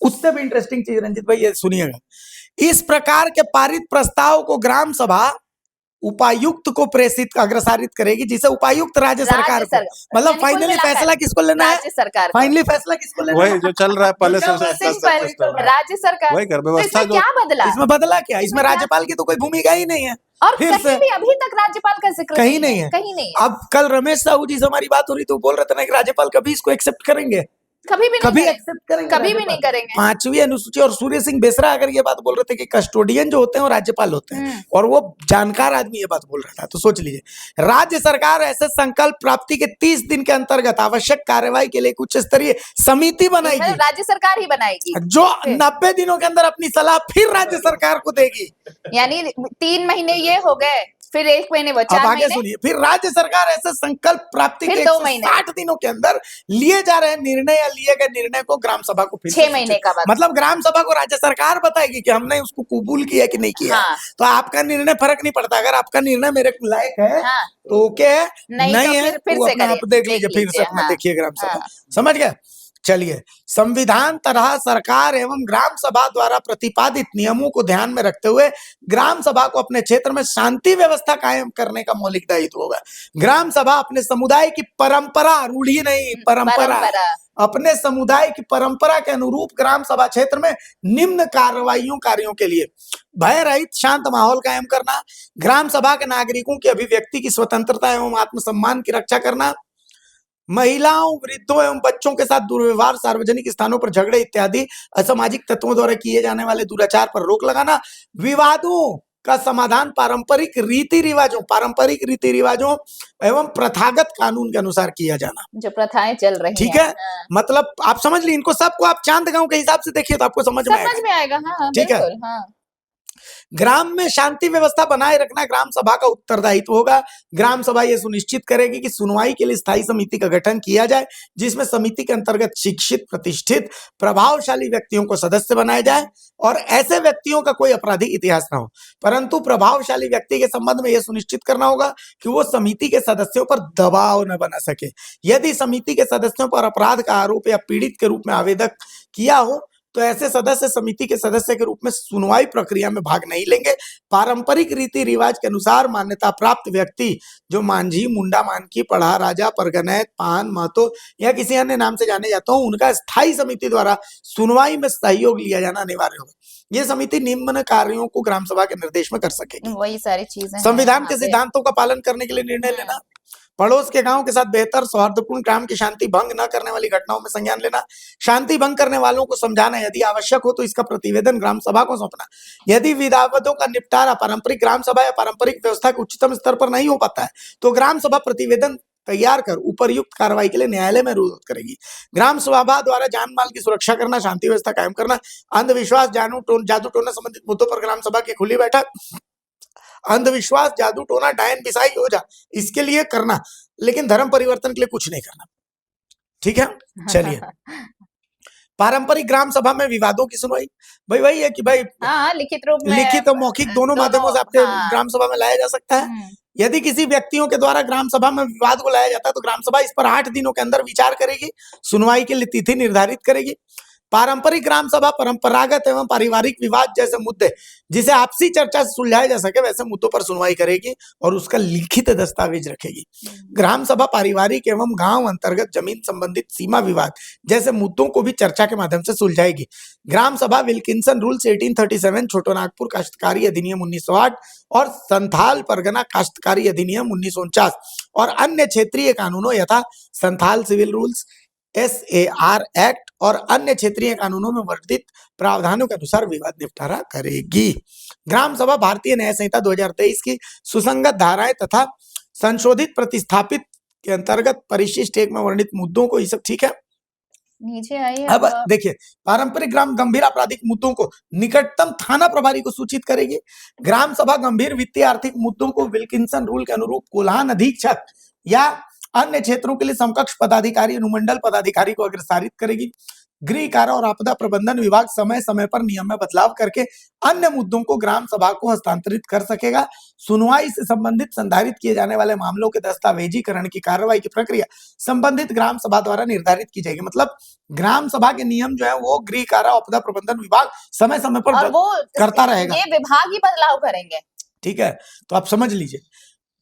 उससे भी इंटरेस्टिंग चीज रंजीत भाई ये सुनिएगा, इस प्रकार के पारित प्रस्ताव को ग्राम सभा उपायुक्त को प्रेषित अग्रसारित करेगी, जिसे उपायुक्त राज्य सरकार को, मतलब यानी कुल फाइनली मिलाकर फैसला किसको लेना है, राज्य सरकार को। फाइनली फैसला किसको लेना वही है, जो चल रहा है पहले से सिंपल, राज्य सरकार। वही कर तो व्यवस्था इसमें जो क्या बदला? इसमें बदला क्या, इसमें क्या? राज्यपाल की तो कोई भूमिका ही नहीं है, और फिर कहीं से भी अभी तक राज्यपाल का जिक्र कहीं नहीं है। कहीं नहीं है, अब कल रमेश साहू जी से हमारी बात हो रही तो बोल रहे थे ना कि राज्यपाल कभी इसको एक्सेप्ट करेंगे, कभी भी नहीं कभी करेंगे, एक्सेप्ट करेंगे, कभी भी राज्यपाल। नहीं करेंगे। 5वीं अनुसूची और सूर्य सिंह बेसरा अगर ये बात बोल रहे थे कि कस्टोडियन जो होते हैं वो राज्यपाल होते हैं, और वो जानकार आदमी ये बात बोल रहा था, तो सोच लीजिए राज्य सरकार ऐसे संकल्प प्राप्ति के 30 दिन के अंतर्गत आवश्यक कार्यवाही के लिए एक उच्च स्तरीय समिति बनाएगी, मतलब राज्य सरकार ही बनाएगी, जो 90 दिनों के अंदर अपनी सलाह फिर राज्य सरकार को देगी। यानी 3 महीने ये हो गए, फिर 1 महीने वो, 4 अब आगे महीने, सुनिए, फिर राज्य सरकार ऐसे संकल्प प्राप्ति फिर के 2 महीने, 160 दिनों के अंदर लिए जा रहे निर्णय या लिए गए निर्णय को ग्राम सभा को फिर 6 महीने का वक्त। मतलब ग्राम सभा को राज्य सरकार बताएगी कि हमने उसको कबूल किया कि नहीं किया। हाँ। तो आपका निर्णय फर्क नहीं पड़ता, अगर आपका निर्णय मेरे को लायक है हाँ। तो ओके है, नहीं तो है फिर तो से अपने आप देख लीजिए, फिर से अपना हाँ। देखिए ग्राम सभा। हाँ। समझ गए? चलिए, संविधान तरह सरकार एवं ग्राम सभा द्वारा प्रतिपादित नियमों को ध्यान में रखते हुए ग्राम सभा को अपने क्षेत्र में शांति व्यवस्था कायम करने का मौलिक दायित्व होगा। ग्राम सभा अपने समुदाय की परंपरा, रूढ़ी नहीं, परंपरा, अपने समुदाय की परंपरा के अनुरूप ग्राम सभा क्षेत्र में निम्न कार्यों के लिए भय रहित शांत माहौल कायम करना, ग्राम सभा के नागरिकों की अभिव्यक्ति की स्वतंत्रता एवं आत्मसम्मान की रक्षा करना, महिलाओं, वृद्धों एवं बच्चों के साथ दुर्व्यवहार, सार्वजनिक स्थानों पर झगड़े इत्यादि असामाजिक तत्वों द्वारा किए जाने वाले दुराचार पर रोक लगाना, विवादों का समाधान पारंपरिक रीति रिवाजों एवं प्रथागत कानून के अनुसार किया जाना, जो प्रथाएं चल रही ठीक हैं। है। मतलब आप समझ ली, इनको सबको आप चांद गांव के हिसाब से देखिए तो आपको समझ में आएगा। हाँ, ठीक है। बिल्कुल, हाँ। ग्राम में शांति व्यवस्था बनाए रखना ग्राम सभा का उत्तरदायित्व होगा। ग्राम सभा यह सुनिश्चित करेगी कि सुनवाई के लिए स्थायी समिति का गठन किया जाए, जिसमें समिति के अंतर्गत शिक्षित, प्रतिष्ठित, प्रभावशाली व्यक्तियों को सदस्य बनाया जाए और ऐसे व्यक्तियों का कोई आपराधिक इतिहास न हो, परंतु प्रभावशाली व्यक्ति के संबंध में यह सुनिश्चित करना होगा कि वो समिति के सदस्यों पर दबाव न बना सके। यदि समिति के सदस्यों पर अपराध का आरोप या पीड़ित के रूप में आवेदन किया हो तो ऐसे सदस्य समिति के सदस्य के रूप में सुनवाई प्रक्रिया में भाग नहीं लेंगे। पारंपरिक रीति रिवाज के अनुसार मान्यता प्राप्त व्यक्ति जो मांझी, मुंडा, मानकी, पढ़ा, राजा, परगनैत, पान, महतो या किसी अन्य नाम से जाने जाते हो, उनका स्थायी समिति द्वारा सुनवाई में सहयोग लिया जाना अनिवार्य होगा। ये समिति निम्न कार्यों को ग्राम सभा के निर्देश में कर सकेगी। वही सारी चीजें संविधान के सिद्धांतों का पालन करने के लिए निर्णय लेना, पड़ोस के गांव के साथ बेहतर सौहार्दपूर्ण ग्राम की शांति भंग न करने वाली घटनाओं में संज्ञान लेना, शांति भंग करने वालों को समझाना, यदि आवश्यक हो तो इसका प्रतिवेदन ग्राम सभा को सौंपना। यदि विवादों का निपटारा पारंपरिक ग्राम सभा या पारंपरिक व्यवस्था के उच्चतम स्तर पर नहीं हो पाता है तो ग्राम सभा प्रतिवेदन तैयार कर उपर्युक्त कार्रवाई के लिए न्यायालय में अनुरोध करेगी। ग्राम सभा द्वारा जान माल की सुरक्षा करना, शांति व्यवस्था कायम करना, अंधविश्वास, जादू टोना संबंधित मुद्दों पर ग्राम सभा की खुली बैठक, अंधविश्वास, जादू टोना, डायन बिसाई हो जा, इसके लिए करना, लेकिन धर्म परिवर्तन के लिए कुछ नहीं करना, ठीक है। चलिए, पारंपरिक ग्राम सभा में विवादों की सुनवाई, भाई वही है कि भाई लिखित रूप में, लिखित और मौखिक दोनों माध्यमों से आपके ग्राम सभा में लाया जा सकता है। यदि किसी व्यक्तियों के द्वारा ग्राम सभा में विवाद को लाया जाता है तो ग्राम सभा इस पर 8 दिनों के अंदर विचार करेगी, सुनवाई के लिए तिथि निर्धारित करेगी। पारंपरिक ग्राम सभा परंपरागत एवं पारिवारिक विवाद जैसे मुद्दे जिसे आपसी चर्चा से सुलझाया जा सके वैसे मुद्दों पर सुनवाई करेगी और उसका लिखित दस्तावेज रखेगी। ग्राम सभा पारिवारिक एवं गांव अंतर्गत जमीन संबंधित सीमा विवाद जैसे मुद्दों को भी चर्चा के माध्यम से सुलझाएगी। ग्राम सभा विल्किंसन रूल्स 1837, छोटो नागपुर काश्तकारी अधिनियम 1908 और संथाल परगना काश्तकारी अधिनियम 1949 और अन्य क्षेत्रीय कानूनों यथा Santhal civil rules, SAR act और अन्य क्षेत्रीय कानूनों में वर्णित प्रावधानों के अनुसार विवाद निपटारा करेगी। ग्राम सभा भारतीय न्याय संहिता 2023 की सुसंगत धाराएं तथा संशोधित प्रतिस्थापित के अंतर्गत परिशिष्ट 1 में वर्णित मुद्दों को, ये सब ठीक है, नीचे आइए अब अब। देखिए, पारंपरिक ग्राम गंभीर आपराधिक मुद्दों को निकटतम थाना प्रभारी को सूचित करेगी। ग्राम सभा गंभीर वित्तीय आर्थिक मुद्दों को विल्किंसन रूल के अनुरूप कोल्हान अधीक्षक या अन्य क्षेत्रों के लिए समकक्ष पदाधिकारी अनुमंडल पदाधिकारी को अग्रसारित करेगी। गृह कारा और आपदा प्रबंधन विभाग समय समय पर नियम में बदलाव करके अन्य मुद्दों को ग्राम सभा को हस्तांतरित कर सकेगा। सुनवाई से संबंधित संधारित किए जाने वाले मामलों के दस्तावेजीकरण की कार्रवाई की प्रक्रिया संबंधित ग्राम सभा द्वारा निर्धारित की जाएगी। मतलब ग्राम सभा के नियम जो है वो गृह कारा आपदा प्रबंधन विभाग समय समय पर और वो करता रहेगा। ये विभाग ही बदलाव करेंगे। ठीक है, तो आप समझ लीजिए,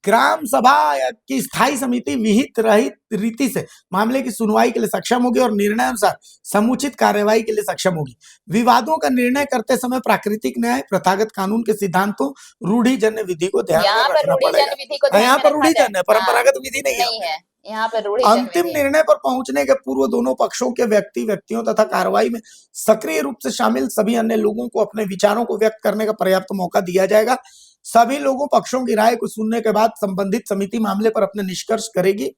ग्राम सभा की स्थायी समिति विहित रहित रीति से मामले की सुनवाई के लिए सक्षम होगी और निर्णय अनुसार समुचित कार्यवाही के लिए सक्षम होगी। विवादों का निर्णय करते समय प्राकृतिक न्याय, प्रथागत कानून के सिद्धांतों, रूढ़िजन्य विधि को ध्यान यहाँ में पर रखना पड़ेगा। रूढ़िजन्य विधि को ध्यान यहाँ में पर रखा रूढ़िजन्य जाए। है, परंपरागत विधि नहीं नहीं है। है, यहाँ पर रूढ़िजन्य अंतिम विधि है। निर्णय पर पहुंचने के पूर्व दोनों पक्षों के व्यक्तियों तथा कार्रवाई में सक्रिय रूप से शामिल सभी अन्य लोगों को अपने विचारों को व्यक्त करने का पर्याप्त मौका दिया जाएगा। सभी लोगों पक्षों की राय को सुनने के बाद संबंधित समिति मामले पर अपने निष्कर्ष करेगी।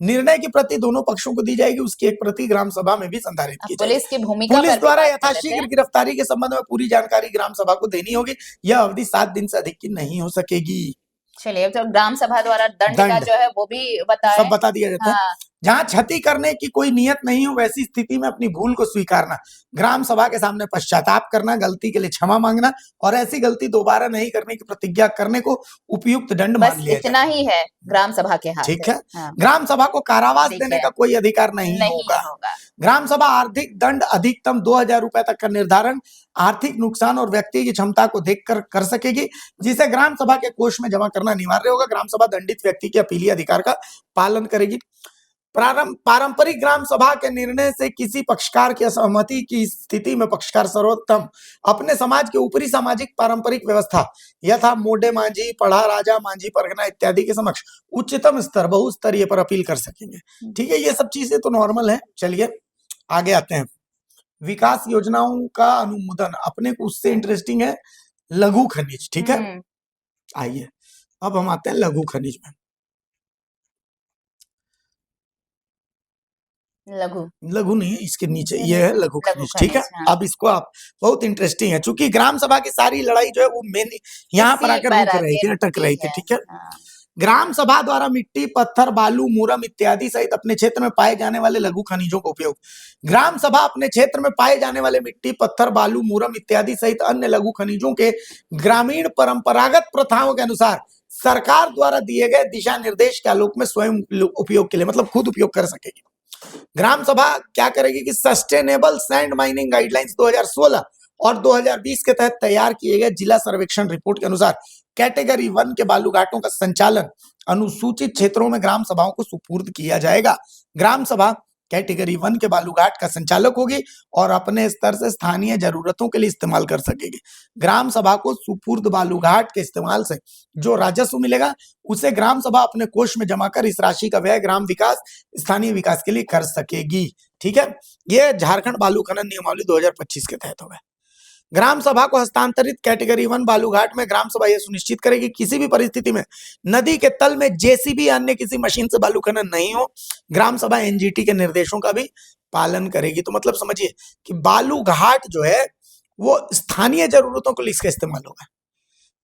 निर्णय की प्रति दोनों पक्षों को दी जाएगी, उसकी एक प्रति ग्राम सभा में भी संधारित की जाएगी। पुलिस की भूमिका पुलिस पर भी द्वारा बात कर लेते यथाशीघ्र हैं। गिरफ्तारी के संबंध में पूरी जानकारी ग्राम सभा को देनी होगी। यह अवधि 7 दिन से अधिक की नहीं हो सकेगी। चलिए, तो ग्राम सभा द्वारा दंड का दंड जो है वो भी बताएं। सब बता दिया जाता है। हाँ, जहां क्षति करने की कोई नियत नहीं हो वैसी स्थिति में अपनी भूल को स्वीकारना, ग्राम सभा के सामने पश्चाताप करना, गलती के लिए क्षमा मांगना और ऐसी गलती दोबारा नहीं करने की प्रतिज्ञा करने को उपयुक्त दंड मान बस लिया इतना ही है ग्राम सभा के हाथ ठीक में। है। हाँ, ग्राम सभा को कारावास ठीक देने है। का कोई अधिकार नहीं नहीं होगा। होगा। ग्राम सभा आर्थिक दंड अधिकतम 2000 रुपए तक का निर्धारण आर्थिक नुकसान और व्यक्ति की क्षमता को देखकर कर सकेगी, जिसे ग्राम सभा के कोष में जमा करना अनिवार्य होगा। ग्राम सभा दंडित व्यक्ति के अपीलीय अधिकार का पालन करेगी। पारंपरिक ग्राम सभा के निर्णय से किसी पक्षकार की असहमति की स्थिति में पक्षकार सर्वोत्तम अपने समाज के ऊपरी सामाजिक पारंपरिक व्यवस्था यथा मोढे मांझी, पढ़ा राजा, मांझी परगना इत्यादि के समक्ष उच्चतम स्तर बहुस्तरीय पर अपील कर सकेंगे। ठीक है, ये सब चीजें तो नॉर्मल है। चलिए आगे आते हैं। विकास योजनाओं का अनुमोदन, अपने को उससे इंटरेस्टिंग है लघु खनिज। ठीक है, आइए अब हम आते हैं लघु खनिज में। लघु नहीं, इसके नीचे ये है लघु खनिज। ठीक है, हाँ। अब इसको आप बहुत इंटरेस्टिंग है, चूंकि ग्राम सभा की सारी लड़ाई जो है वो मेन यहाँ पर आकर रुक रही थी, अटक रही थी। ठीक है, ग्राम सभा द्वारा मिट्टी, पत्थर, बालू, मूरम इत्यादि सहित अपने क्षेत्र में पाए जाने वाले लघु खनिजों का उपयोग। ग्राम सभा अपने क्षेत्र में पाए जाने वाले मिट्टी, पत्थर, बालू, मूरम इत्यादि सहित अन्य लघु खनिजों के ग्रामीण परंपरागत प्रथाओं के अनुसार सरकार द्वारा दिए गए दिशा निर्देश के आलोक में स्वयं उपयोग के लिए, मतलब खुद उपयोग कर सकेगी। ग्राम सभा क्या करेगी कि सस्टेनेबल सैंड माइनिंग गाइडलाइंस 2016 और 2020 के तहत तैयार किए गए जिला सर्वेक्षण रिपोर्ट के अनुसार कैटेगरी 1 के बालू घाटों का संचालन अनुसूचित क्षेत्रों में ग्राम सभाओं को सुपुर्द किया जाएगा। ग्राम सभा कैटेगरी 1 के बालू घाट का संचालक होगी और अपने स्तर से स्थानीय जरूरतों के लिए इस्तेमाल कर सकेगी। ग्राम सभा को सुपुर्द बालू घाट के इस्तेमाल से जो राजस्व मिलेगा उसे ग्राम सभा अपने कोष में जमा कर इस राशि का व्यय ग्राम विकास, स्थानीय विकास के लिए कर सकेगी। ठीक है, ये झारखंड बालू खनन नियमावली 2025 के तहत होगा। ग्राम सभा को हस्तांतरित कैटेगरी 1 बालूघाट में ग्राम सभा यह सुनिश्चित करेगी किसी भी परिस्थिति में नदी के तल में जेसीबी अन्य किसी मशीन से बालू खनन नहीं हो। ग्राम सभा एनजीटी के निर्देशों का भी पालन करेगी। तो मतलब समझिए कि बालू घाट जो है वो स्थानीय जरूरतों के लिए इसका इस्तेमाल होगा।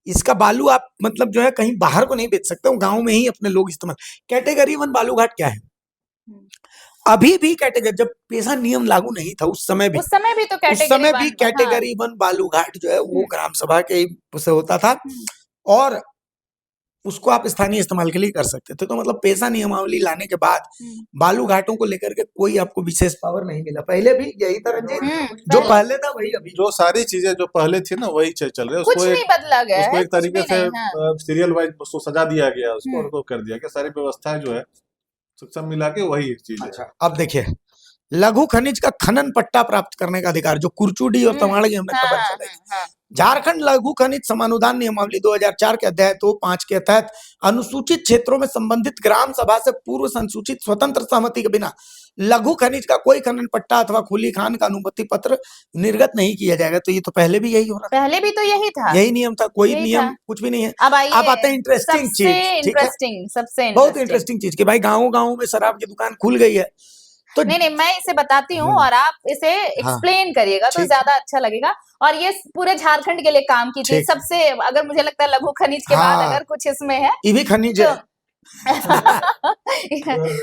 इसका बालू आप मतलब जो है कहीं बाहर को नहीं बेच सकते हो, गांव में ही अपने लोग इस्तेमाल। कैटेगरी 1 बालू घाट क्या है? अभी भी कैटेगरी, जब पेशा नियम लागू नहीं था उस समय भी तो कैटेगरी 1 बालू घाट जो है वो ग्राम सभा के से होता था और उसको आप स्थानीय इस्तेमाल के लिए कर सकते थे। तो मतलब पेशा नियमावली लाने के बाद बालू घाटों को लेकर के कोई आपको विशेष पावर नहीं मिला। पहले भी यही था रंजीत, जो पहले था वही अभी, जो सारी चीजें जो पहले थी ना वही चल रही है। कुछ नहीं बदला गया है, उसको एक तरीके से सीरियल वाइज उसको सजा दिया गया, उसको कर दिया गया, सारी व्यवस्थाएं जो है सब मिला के वही चीज है। अब देखिए लघु खनिज का खनन पट्टा प्राप्त करने का अधिकार, जो कुरचुडी और तमाड़ की हमने खबर चलाई। झारखंड लघु खनिज समानुदान नियमावली 2004 के अध्याय 2.5 के तहत अनुसूचित क्षेत्रों में संबंधित ग्राम सभा से पूर्व संसूचित स्वतंत्र सहमति के बिना लघु खनिज का कोई खनन पट्टा अथवा खुली खान का अनुमति पत्र निर्गत नहीं किया जाएगा। तो ये तो पहले भी यही हो रहा, पहले भी तो यही था, यही नियम था, कोई नियम कुछ भी नहीं है। अब आते हैं इंटरेस्टिंग चीज, सबसे बहुत इंटरेस्टिंग चीज कि भाई गाँव में शराब की दुकान खुल गई है, तो नहीं नहीं, मैं इसे बताती हूँ और आप इसे हाँ एक्सप्लेन करिएगा तो ठीक ज्यादा अच्छा लगेगा। और ये पूरे झारखंड के लिए काम की थी ठीक सबसे, अगर मुझे लगता है लघु खनिज के बाद हाँ अगर कुछ इसमें है ये भी खनिज तो है।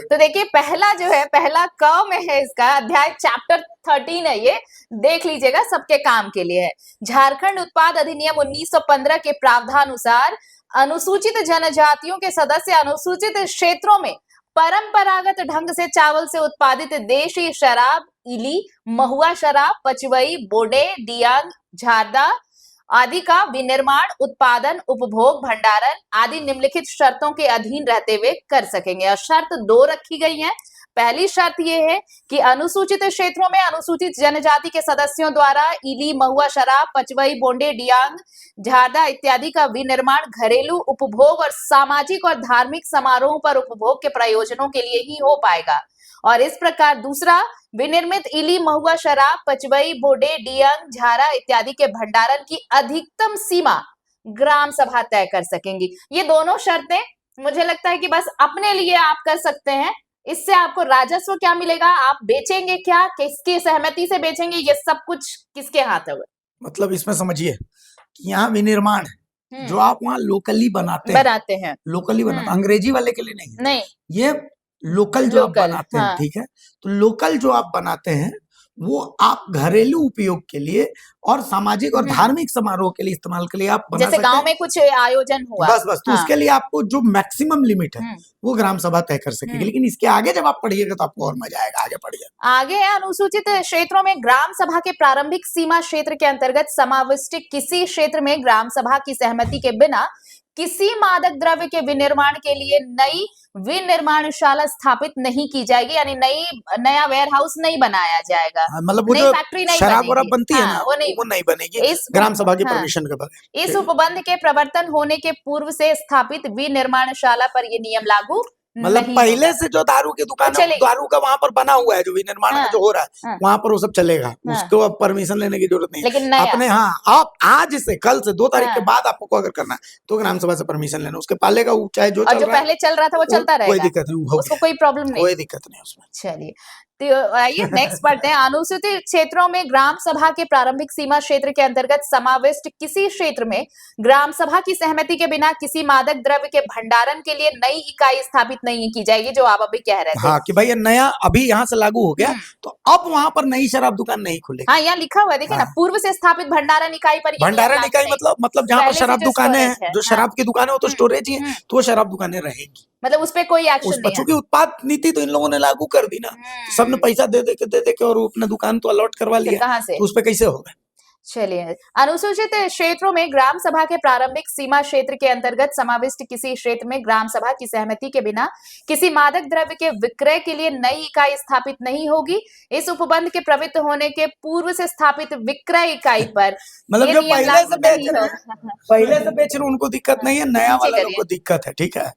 तो देखिए पहला जो है, पहला क में है इसका अध्याय, चैप्टर 13 है ये, देख लीजिएगा, सबके काम के लिए है। झारखंड उत्पाद अधिनियम 1915 के प्रावधानुसार अनुसूचित जनजातियों के सदस्य अनुसूचित क्षेत्रों में परंपरागत ढंग से चावल से उत्पादित देशी शराब, इली, महुआ शराब, पचवई, बोडे, डियांग, झारदा आदि का विनिर्माण, उत्पादन, उपभोग, भंडारण आदि निम्नलिखित शर्तों के अधीन रहते हुए कर सकेंगे। और शर्त 2 रखी गई है। पहली शर्त यह है कि अनुसूचित क्षेत्रों में अनुसूचित जनजाति के सदस्यों द्वारा इली, महुआ शराब, पचवई, बोंडे, डियांग, झारदा इत्यादि का विनिर्माण घरेलू उपभोग और सामाजिक और धार्मिक समारोह पर उपभोग के प्रयोजनों के लिए ही हो पाएगा। और इस प्रकार दूसरा, विनिर्मित इली, महुआ शराब, पचवई, बोडे, डियांग, झारा इत्यादि के भंडारण की अधिकतम सीमा ग्राम सभा तय कर सकेंगी। ये दोनों शर्तें मुझे लगता है कि बस अपने लिए आप कर सकते हैं। इससे आपको राजस्व क्या मिलेगा, आप बेचेंगे क्या, किसकी सहमति से बेचेंगे, ये सब कुछ किसके हाथ है? मतलब इसमें समझिए कि यहाँ विनिर्माण है जो आप वहाँ लोकली बनाते हैं, लोकली बनाते अंग्रेजी वाले के लिए नहीं नहीं, ये लोकल जो आप लोकल, बनाते हैं हाँ। ठीक है। तो लोकल जो आप बनाते हैं वो आप घरेलू उपयोग के लिए और सामाजिक और धार्मिक समारोह के लिए इस्तेमाल के लिए आप बना जैसे सकते गांव हैं। में कुछ आयोजन हुआ, बस तो हाँ। उसके लिए आपको जो मैक्सिमम लिमिट है वो ग्राम सभा तय कर सकेगी। लेकिन इसके आगे जब आप पढ़िएगा तो आपको और मजा आएगा, आगे पढ़िए। आगे है, अनुसूचित क्षेत्रों में ग्राम सभा के प्रारंभिक सीमा क्षेत्र के अंतर्गत समाविष्ट किसी क्षेत्र में ग्राम सभा की सहमति के बिना किसी मादक द्रव्य के विनिर्माण के लिए नई विनिर्माणशाला स्थापित नहीं की जाएगी, यानी नया वेयर हाउस नहीं बनाया जाएगा, मतलब वो नई जो फैक्ट्री नहीं शराब वराब बनेगी, बनती है हाँ, ना वो नहीं बनेगी इस ग्राम सभा की हाँ, परमिशन के बगैर। इस उपबंध के प्रवर्तन होने के पूर्व से स्थापित विनिर्माणशाला पर ये नियम लागू मतलब नहीं पहले होगा। से जो दारू की दुकान है, चलेगी। दारू का वहां पर बना हुआ है जो विनिर्माण हाँ, का जो हो रहा है हाँ, वहां पर वो सब चलेगा, हाँ। उसको अब परमिशन लेने की जरूरत नहीं है। लेकिन नया, अपने हाँ आप आज से कल से 2 तारीख के हाँ। बाद आपको अगर करना है तो ग्राम सभा से परमिशन लेना, उसके पहले का चाहे जो और चल जो रहा है पहले चल रहा था वो चलता कोई रहेगा, दिक्कत नहीं, हो उसको गया, कोई प्रॉब्लम नहीं। कोई दिक्कत नहीं उसमें। चलिए, तो आइए नेक्स्ट पढ़ते हैं। अनुसूचित क्षेत्रों में ग्राम सभा के प्रारंभिक सीमा क्षेत्र के अंतर्गत समाविष्ट किसी क्षेत्र में ग्राम सभा की सहमति के बिना किसी मादक द्रव्य के भंडारण के लिए नई इकाई स्थापित नहीं की जाएगी, जो आप अभी कह रहे थे। हाँ कि भाई ये नया अभी यहाँ से लागू हो गया तो अब वहां पर नई शराब दुकान नहीं खुलेगी। हाँ, यहाँ लिखा हुआ है, देखिए ना, पूर्व से स्थापित भंडारण इकाई पर ये नियम भंडारण लागू इकाई नहीं। मतलब जहाँ पर पहले से शराब जो दुकानें हैं, storage है, जो हाँ। शराब की दुकानें वो तो स्टोरेज ही है, तो वो शराब दुकानें रहेंगी। मतलब उस पे कोई एक्शन उस नहीं पर चूंकि उत्पाद नीति तो इन लोगों ने लागू कर दी ना, तो सबने पैसा दे दे के और वो अपने दुकान तो अलॉट करवा फिर लिया, कहाँ से? तो उस पे कैसे होगा? चलिए, अनुसूचित क्षेत्रों में ग्राम सभा के प्रारंभिक सीमा क्षेत्र के अंतर्गत समाविष्ट किसी क्षेत्र में ग्राम सभा की सहमति के बिना किसी मादक द्रव्य के विक्रय के लिए नई इकाई स्थापित नहीं होगी। इस उपबंध के प्रवृत्त होने के पूर्व से स्थापित विक्रय इकाई पर मतलब ये जो नियम पहले लागू से बेच नहीं रहे होगा। हैं, पहले से बेच रहे हैं उनको दिक्कत नहीं है, नया नीचे वाला लोग करिए। को दिक्कत है, ठीक है।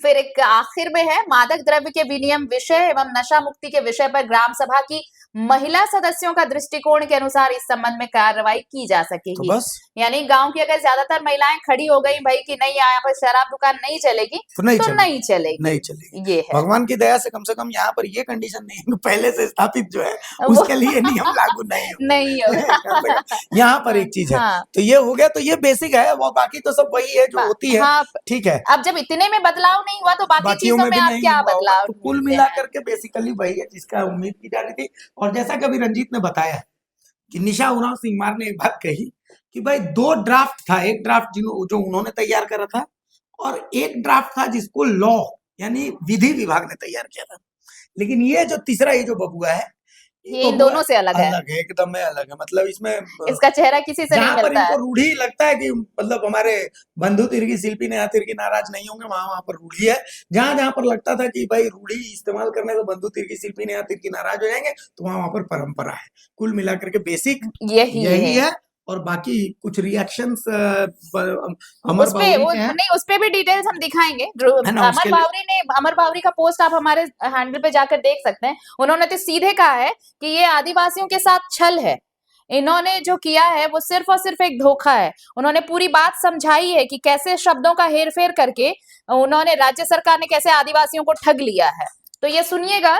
फिर एक आखिर में है, मादक द्रव्य के विनियम विषय एवं नशा मुक्ति के विषय पर ग्राम सभा की महिला सदस्यों का दृष्टिकोण के अनुसार इस संबंध में कार्रवाई की जा तो सकेगी। बस यानी गांव की अगर ज्यादातर महिलाएं खड़ी हो गई भाई कि नहीं यहाँ पर शराब दुकान नहीं चलेगी, तो नहीं तो चलेगी, नहीं चलेगी, नहीं चलेगी। ये है। भगवान की दया से कम यहाँ पर ये कंडीशन नहीं है कि पहले से स्थापित जो है वो उसके लिए नियम लागू नहीं हो। नहीं होगा। यहाँ पर एक चीज है, हाँ, तो ये हो गया, तो ये बेसिक है, वो बाकी तो सब वही है जो होती है, हाँ, ठीक है। अब जब इतने में बदलाव नहीं हुआ तो बाकी बाकियों चीजों में में भी आप नहीं क्या हुआ होगा, बदलाव तो कुल ढूंढते मिला हैं? करके बेसिकली वही है जिसका उम्मीद की जा रही थी। और जैसा कि अभी रंजीत ने बताया कि निशा उरांव सिंह ने एक बात कही कि भाई 2 ड्राफ्ट था, एक ड्राफ्ट जो उन्होंने तैयार करा था और एक ड्राफ्ट था जिसको लॉ यानी विधि विभाग ने तैयार किया था। लेकिन ये जो तीसरा ये जो बबुआ है ये इन दोनों से अलग है, एकदम में अलग है। मतलब इसमें इसका चेहरा किसी से नहीं जहाँ पर मिलता इनको है। रूढ़ी लगता है कि मतलब हमारे बंधु तिर्की शिल्पी ने तिर्की नाराज नहीं होंगे, वहां पर रूढ़ी है। जहां जहां पर लगता था कि भाई रूढ़ी इस्तेमाल करने से बंधु तिर्की शिल्पी ने तिर्की नाराज हो जाएंगे, तो वहां पर परंपरा है। कुल मिलाकर के बेसिक यही है। और बाकी कुछ रिएक्शंस अमर बावरी के हैं, नहीं उस पे भी डिटेल्स हम दिखाएंगे। है ना, अमर बावरी का पोस्ट आप हमारे हैंडल पे जाकर देख सकते हैं। उन्होंने तो सीधे कहा है कि ये आदिवासियों के साथ छल है, इन्होंने जो किया है वो सिर्फ और सिर्फ एक धोखा है। उन्होंने पूरी बात समझाई है कि कैसे शब्दों का हेरफेर करके उन्होंने, राज्य सरकार ने कैसे आदिवासियों को ठग लिया है। तो ये सुनिएगा,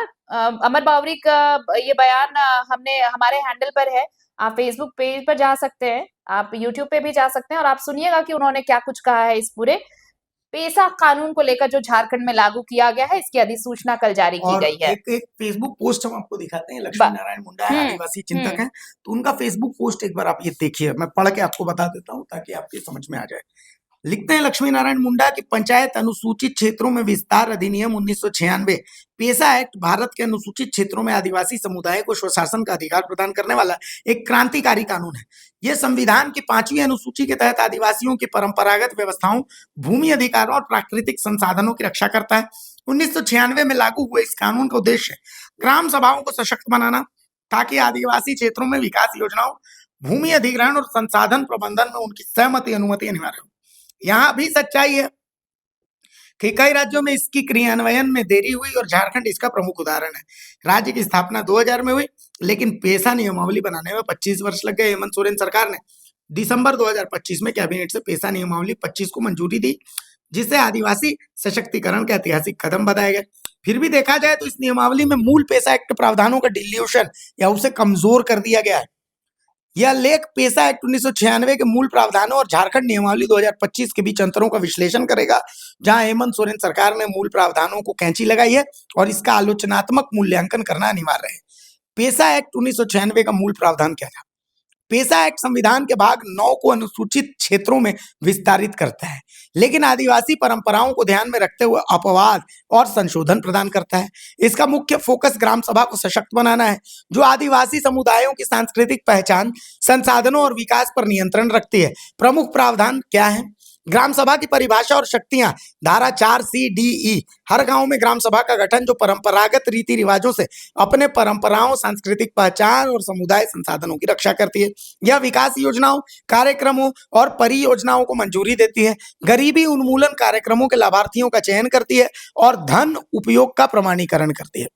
अमर बावरी का ये बयान हमने हमारे हैंडल पर है। आप फेसबुक पेज पर जा सकते हैं, आप यूट्यूब पे भी जा सकते हैं और आप सुनिएगा कि उन्होंने क्या कुछ कहा है इस पूरे पेसा कानून को लेकर जो झारखंड में लागू किया गया है। इसकी अधिसूचना कल जारी की और गई है। एक एक फेसबुक पोस्ट हम आपको दिखाते हैं, लक्ष्मी ब- नारायण मुंडा है, आदिवासी चिंतक हम्म। हैं, तो उनका फेसबुक पोस्ट एक बार आप ये देखिए, मैं पढ़ के आपको बता देता हूँ ताकि आपके समझ में आ जाए। लिखते हैं लक्ष्मी नारायण मुंडा की पंचायत अनुसूचित क्षेत्रों में विस्तार अधिनियम 1996 पेसा एक्ट भारत के अनुसूचित क्षेत्रों में आदिवासी समुदाय को स्वशासन का अधिकार प्रदान करने वाला एक क्रांतिकारी कानून है। यह संविधान की 5वीं अनुसूची के तहत आदिवासियों की परंपरागत व्यवस्थाओं, भूमि अधिकारों और प्राकृतिक संसाधनों की रक्षा करता है। 1996 में लागू हुए इस कानून का उद्देश्य ग्राम सभाओं को सशक्त बनाना, ताकि आदिवासी क्षेत्रों में विकास योजनाओं, भूमि अधिग्रहण और संसाधन प्रबंधन में उनकी सहमति अनुमति अनिवार्य हो। यहाँ भी सच्चाई है कि कई राज्यों में इसकी क्रियान्वयन में देरी हुई और झारखंड इसका प्रमुख उदाहरण है। राज्य की स्थापना 2000 में हुई, लेकिन पेशा नियमावली बनाने में 25 वर्ष लग गए। हेमंत सोरेन सरकार ने दिसंबर 2025 में कैबिनेट से पेशा नियमावली 25 को मंजूरी दी, जिससे आदिवासी सशक्तिकरण के ऐतिहासिक कदम बताए गए। फिर भी देखा जाए तो इस नियमावली में मूल पेशा एक्ट प्रावधानों का डिल्यूशन या उसे कमजोर कर दिया गया है। यह लेख पेशा एक्ट 1996 के मूल प्रावधानों और झारखंड नियमावली 2025 के बीच अंतरों का विश्लेषण करेगा, जहां हेमंत सोरेन सरकार ने मूल प्रावधानों को कैंची लगाई है और इसका आलोचनात्मक मूल्यांकन करना अनिवार्य है। पेशा एक्ट 1996 का मूल प्रावधान क्या था? पेशा एक्ट संविधान के भाग 9 को अनुसूचित क्षेत्रों में विस्तारित करता है, लेकिन आदिवासी परंपराओं को ध्यान में रखते हुए अपवाद और संशोधन प्रदान करता है। इसका मुख्य फोकस ग्राम सभा को सशक्त बनाना है, जो आदिवासी समुदायों की सांस्कृतिक पहचान, संसाधनों और विकास पर नियंत्रण रखती है। प्रमुख प्रावधान क्या है? ग्राम सभा की परिभाषा और शक्तियां, धारा 4C-D-E। हर गांव में ग्राम सभा का गठन जो परंपरागत रीति रिवाजों से अपने परंपराओं, सांस्कृतिक पहचान और समुदाय संसाधनों की रक्षा करती है। यह विकास योजनाओं, कार्यक्रमों और परियोजनाओं को मंजूरी देती है, गरीबी उन्मूलन कार्यक्रमों के लाभार्थियों का चयन करती है और धन उपयोग का प्रमाणीकरण करती है।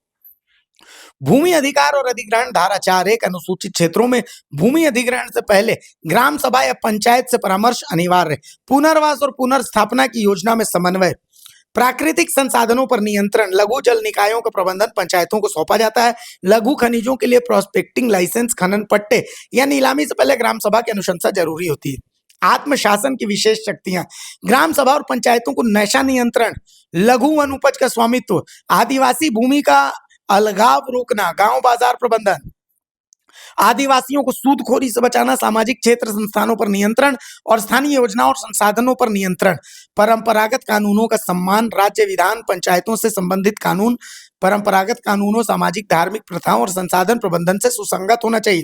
भूमि अधिकार और अधिग्रहण, धारा 4(1) अनुसूचित क्षेत्रों में भूमि अधिग्रहण से पहले ग्राम सभा या पंचायत से परामर्श अनिवार्य। पुनर्वास और पुनर्स्थापना की योजना में समन्वय, प्राकृतिक संसाधनों पर नियंत्रण, लघु जल निकायों का प्रबंधन पंचायतों को सौंपा जाता है। लघु खनिजों के लिए प्रोस्पेक्टिंग लाइसेंस, खनन पट्टे या नीलामी से पहले ग्राम सभा की अनुशंसा जरूरी होती है। आत्मशासन की विशेष शक्तियां, ग्राम सभा और पंचायतों को नशा नियंत्रण, लघु वन उपज का स्वामित्व, आदिवासी भूमि का अलगाव रोकना, गांव बाजार प्रबंधन, आदिवासियों को सूदखोरी से बचाना, सामाजिक क्षेत्र संस्थानों पर नियंत्रण और स्थानीय योजनाओं और संसाधनों पर नियंत्रण, परंपरागत कानूनों का सम्मान, राज्य विधान, पंचायतों से संबंधित कानून परंपरागत कानूनों, सामाजिक धार्मिक प्रथाओं और संसाधन प्रबंधन से सुसंगत होना चाहिए।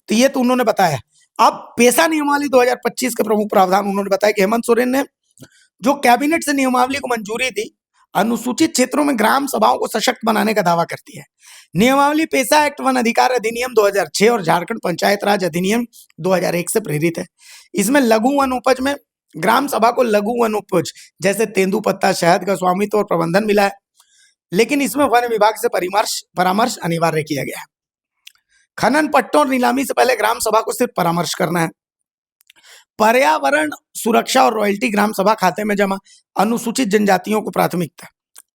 तो ये तो उन्होंने बताया। अब पेशा नियमावली 2025 के प्रमुख प्रावधान उन्होंने बताया कि हेमंत सोरेन ने जो कैबिनेट से नियमावली को मंजूरी दी, अनुसूचित क्षेत्रों में ग्राम सभाओं को सशक्त बनाने का दावा करती है। नियमावली पेशा एक्ट, वन अधिकार अधिनियम 2006 और झारखंड पंचायत राज अधिनियम 2001 से प्रेरित है। इसमें लघु वन उपज में ग्राम सभा को लघु वन उपज जैसे तेंदुपत्ता, शहद का स्वामित्व और प्रबंधन मिला है, लेकिन इसमें वन विभाग से परामर्श अनिवार्य किया गया है। खनन पट्टों और नीलामी से पहले ग्राम सभा को सिर्फ परामर्श करना है। पर्यावरण सुरक्षा और रॉयल्टी ग्राम सभा खाते में जमा, अनुसूचित जनजातियों को प्राथमिकता।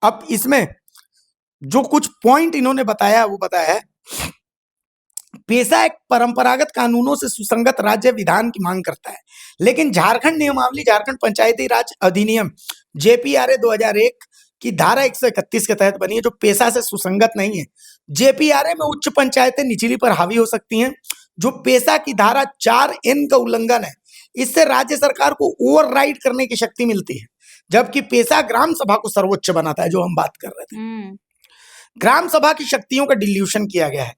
अब इसमें जो कुछ पॉइंट इन्होंने बताया वो बताया है, पेशा एक परंपरागत कानूनों से सुसंगत राज्य विधान की मांग करता है, लेकिन झारखंड नियमावली, झारखंड पंचायती राज अधिनियम JPRA 2001 की धारा 131 के तहत बनी है, जो पेशा से सुसंगत नहीं है। JPRA में उच्च पंचायतें निचली पर हावी हो सकती हैं, जो पेशा की धारा 4N का उल्लंघन है। इससे राज्य सरकार को ओवरराइड करने की शक्ति मिलती है, जबकि पेशा ग्राम सभा को सर्वोच्च बनाता है, जो हम बात कर रहे थे। ग्राम सभा की शक्तियों का डिल्यूशन किया गया है।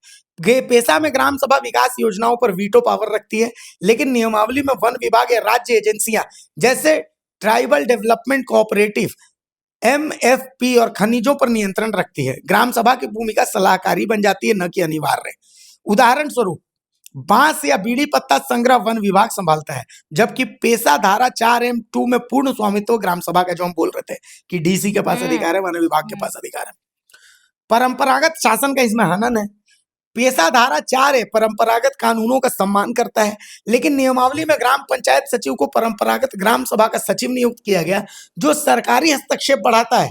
पेशा में ग्राम सभा विकास योजनाओं पर वीटो पावर रखती है, लेकिन नियमावली में वन विभाग या राज्य एजेंसियां जैसे ट्राइबल डेवलपमेंट कोऑपरेटिव MFP और खनिजों पर नियंत्रण रखती है। ग्राम सभा की भूमिका सलाहकारी बन जाती है, न कि अनिवार्य। उदाहरण स्वरूप बांस या बीड़ी पत्ता संग्रह वन विभाग संभालता है, जबकि पेशा धारा 4M2 में पूर्ण स्वामित्व ग्राम सभा का, जो हम बोल रहे थे कि DC के पास अधिकार है, वन विभाग के पास अधिकार है। परंपरागत शासन का इसमें हनन है। पेशा धारा 4A परंपरागत कानूनों का सम्मान करता है, लेकिन नियमावली में ग्राम पंचायत सचिव को परंपरागत ग्राम सभा का सचिव नियुक्त किया गया, जो सरकारी हस्तक्षेप बढ़ाता है।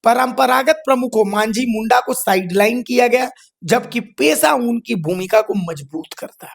परंपरागत प्रमुखों मांझी मुंडा को साइडलाइन किया गया, जबकि पेशा उनकी भूमिका को मजबूत करता है।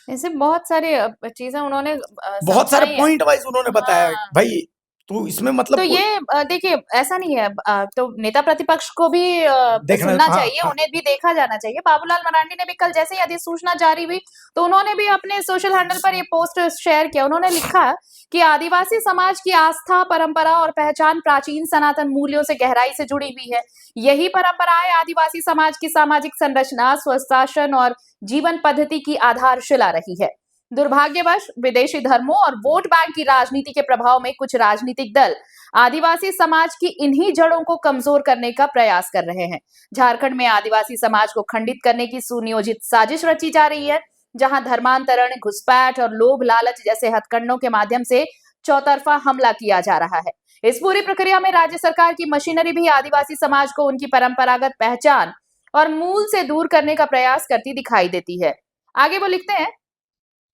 ऐसे बहुत सारे चीजें उन्होंने बहुत सारे समझाई है। पॉइंट वाइज उन्होंने बताया हाँ। भाई, तो इसमें तो मतलब ये देखिए ऐसा नहीं है, तो नेता प्रतिपक्ष को भी देखना, सुनना हाँ, चाहिए, हाँ। उन्हें भी देखा जाना चाहिए। बाबूलाल मरांडी ने भी कल जैसे ही अधिसूचना जारी हुई तो उन्होंने भी अपने सोशल हैंडल पर ये पोस्ट शेयर किया। उन्होंने लिखा कि आदिवासी समाज की आस्था, परंपरा और पहचान प्राचीन सनातन मूल्यों से गहराई से जुड़ी हुई है। यही परंपराएं आदिवासी समाज की सामाजिक संरचना, स्वशासन और जीवन पद्धति की आधारशिला रही है। दुर्भाग्यवश विदेशी धर्मों और वोट बैंक की राजनीति के प्रभाव में कुछ राजनीतिक दल आदिवासी समाज की इन्हीं जड़ों को कमजोर करने का प्रयास कर रहे हैं। झारखंड में आदिवासी समाज को खंडित करने की सुनियोजित साजिश रची जा रही है, जहां धर्मांतरण, घुसपैठ और लोभ लालच जैसे हथकंडों के माध्यम से चौतरफा हमला किया जा रहा है। इस पूरी प्रक्रिया में राज्य सरकार की मशीनरी भी आदिवासी समाज को उनकी परंपरागत पहचान और मूल से दूर करने का प्रयास करती दिखाई देती है। आगे वो लिखते हैं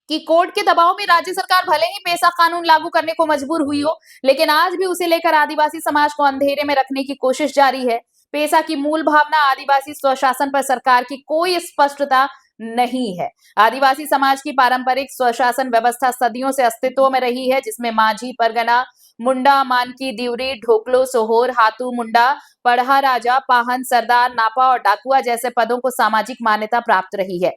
कि कोर्ट के दबाव में राज्य सरकार भले ही पेशा कानून लागू करने को मजबूर हुई हो, लेकिन आज भी उसे लेकर आदिवासी समाज को अंधेरे में रखने की कोशिश जारी है। पेशा की मूल भावना आदिवासी स्वशासन पर सरकार की कोई स्पष्टता नहीं है। आदिवासी समाज की पारंपरिक स्वशासन व्यवस्था सदियों से अस्तित्व में रही है, जिसमें माझी, परगना, मुंडा, मानकी, दिवरी, ढोकलो, सोहोर, हाथू, मुंडा, पढ़ा राजा, पाहन, सरदार, नापा और डाकुआ जैसे पदों को सामाजिक मान्यता प्राप्त रही है।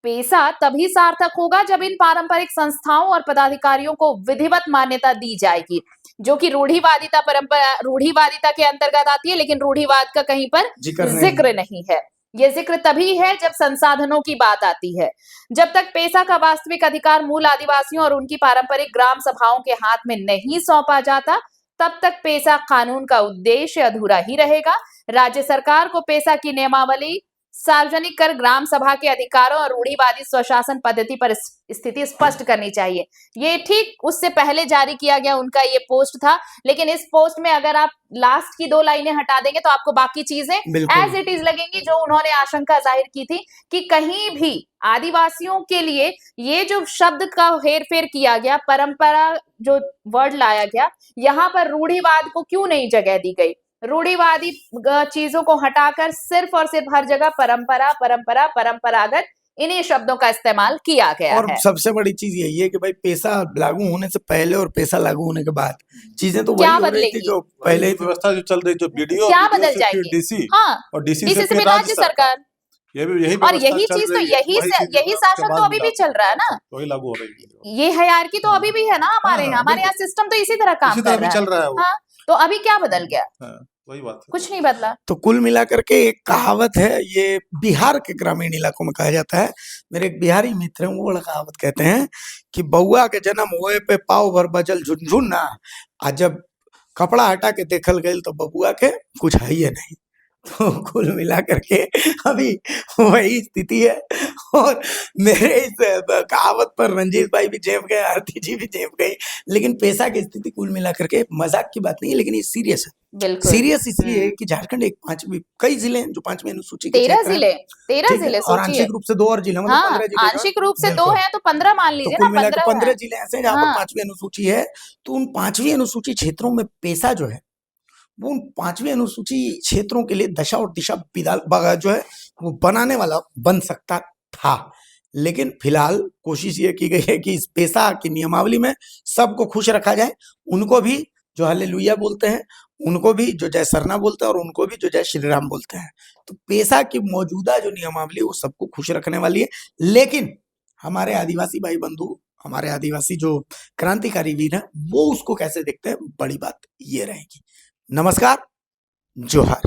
पेशा तभी सार्थक होगा जब इन पारंपरिक संस्थाओं और पदाधिकारियों को विधिवत मान्यता दी जाएगी, जो कि रूढ़िवादिता परंपरा रूढ़िवादिता के अंतर्गत आती है, लेकिन रूढ़िवाद का कहीं पर जिक्र नहीं है। ये जिक्र तभी है जब संसाधनों की बात आती है। जब तक पेशा का वास्तविक अधिकार मूल आदिवासियों और उनकी पारंपरिक ग्राम सभाओं के हाथ में नहीं सौंपा जाता, तब तक पेशा कानून का उद्देश्य अधूरा ही रहेगा। राज्य सरकार को पेशा की नियमावली, सार्वजनिक कर, ग्राम सभा के अधिकारों और रूढ़िवादी स्वशासन पद्धति पर स्थिति स्पष्ट करनी चाहिए। ये ठीक उससे पहले जारी किया गया उनका ये पोस्ट था, लेकिन इस पोस्ट में अगर आप लास्ट की 2 लाइनें हटा देंगे तो आपको बाकी चीजें एज इट इज लगेंगी, जो उन्होंने आशंका जाहिर की थी कि कहीं भी आदिवासियों के लिए ये जो शब्द का हेरफेर किया गया, परंपरा जो वर्ड लाया गया, यहाँ पर रूढ़िवाद को क्यों नहीं जगह दी गई। रूढ़िवादी चीजों को हटाकर सिर्फ और सिर्फ हर जगह परंपरा, परंपरा, परंपरागत इन्हीं शब्दों का इस्तेमाल किया गया और है। सबसे बड़ी चीज यही है कि भाई पेशा लागू होने से पहले और पेशा लागू होने के बाद चीजें तो वही क्या हो रही थी बदलेगी? जो पहले थी। व्यवस्था जो चल रही, जो बीडीओ, क्या बीडीओ बदल से फिर जाएगी? डीसी हाँ, और डीसी डीसी से से फिर फिर राज्य सरकार, ये भी यही और व्यवस्था यही चल चीज तो रही है, यही वही चीज यही उसके शासन बाद तो अभी भी मिला चल रहा है ना। वही लागू हो रही है। ये हायरार्की तो अभी भी है ना हमारे यहाँ, हमारे यहाँ सिस्टम तो इसी तरह काम इसी कर तरह भी रहा चल है। रहा है वो। हाँ, तो अभी क्या बदल गया? हाँ, वही बात है। कुछ नहीं बदला। तो कुल मिलाकर के एक कहावत है, ये बिहार के ग्रामीण इलाकों में कहा जाता है। मेरे एक बिहारी मित्र हैं, वो बड़ा कहावत कहते हैं कि बउआ के जन्म होए पे पाव भर बजल झुनझुन ना, आ जब कपड़ा हटा के देखल गई तो बबुआ के कुछ है ही नहीं। तो कुल मिला करके अभी वही स्थिति है, और मेरे इस कहावत पर रंजीत भाई भी झेप गए, आरती जी भी झेप गई। लेकिन पेशा की स्थिति कुल मिला करके मजाक की बात नहीं है, लेकिन ये सीरियस है। बिल्कुल सीरियस इसलिए है कि झारखंड एक पांचवी, कई जिले हैं जो 5वीं अनुसूची के 13 क्षेत्र हैं, जिले, 13 ठीक है, जिले और सोचिए। आंशिक रूप से 2 और जिले, मतलब हाँ, 15 जिले जो हैं। आंशिक रूप से 2 बिल्कुल। हैं तो 15 मान तो लीजिए कुल ना, मिला के 15 15 है। जिले ऐसे हैं जहाँ पर हाँ, 5वीं अनुसूची है। तो उन 5वीं अनुसूची क्षेत्रों में पेशा जो है वो उन 5वीं अनुसूची क्षेत्रों के लिए दशा और दिशा जो है वो बनाने वाला बन सकता था। लेकिन फिलहाल कोशिश ये की गई है कि इस पेशा की नियमावली में सबको खुश रखा जाए। उनको भी जो हालेलुया बोलते हैं, उनको भी जो जय सरना बोलते हैं, और उनको भी जो जय श्री राम बोलते हैं। तो पेशा की मौजूदा जो नियमावली वो सबको खुश रखने वाली है। लेकिन हमारे आदिवासी भाई बंधु, हमारे आदिवासी जो क्रांतिकारी वीर हैं, वो उसको कैसे देखते हैं, बड़ी बात ये रहेगी। नमस्कार, जोहार।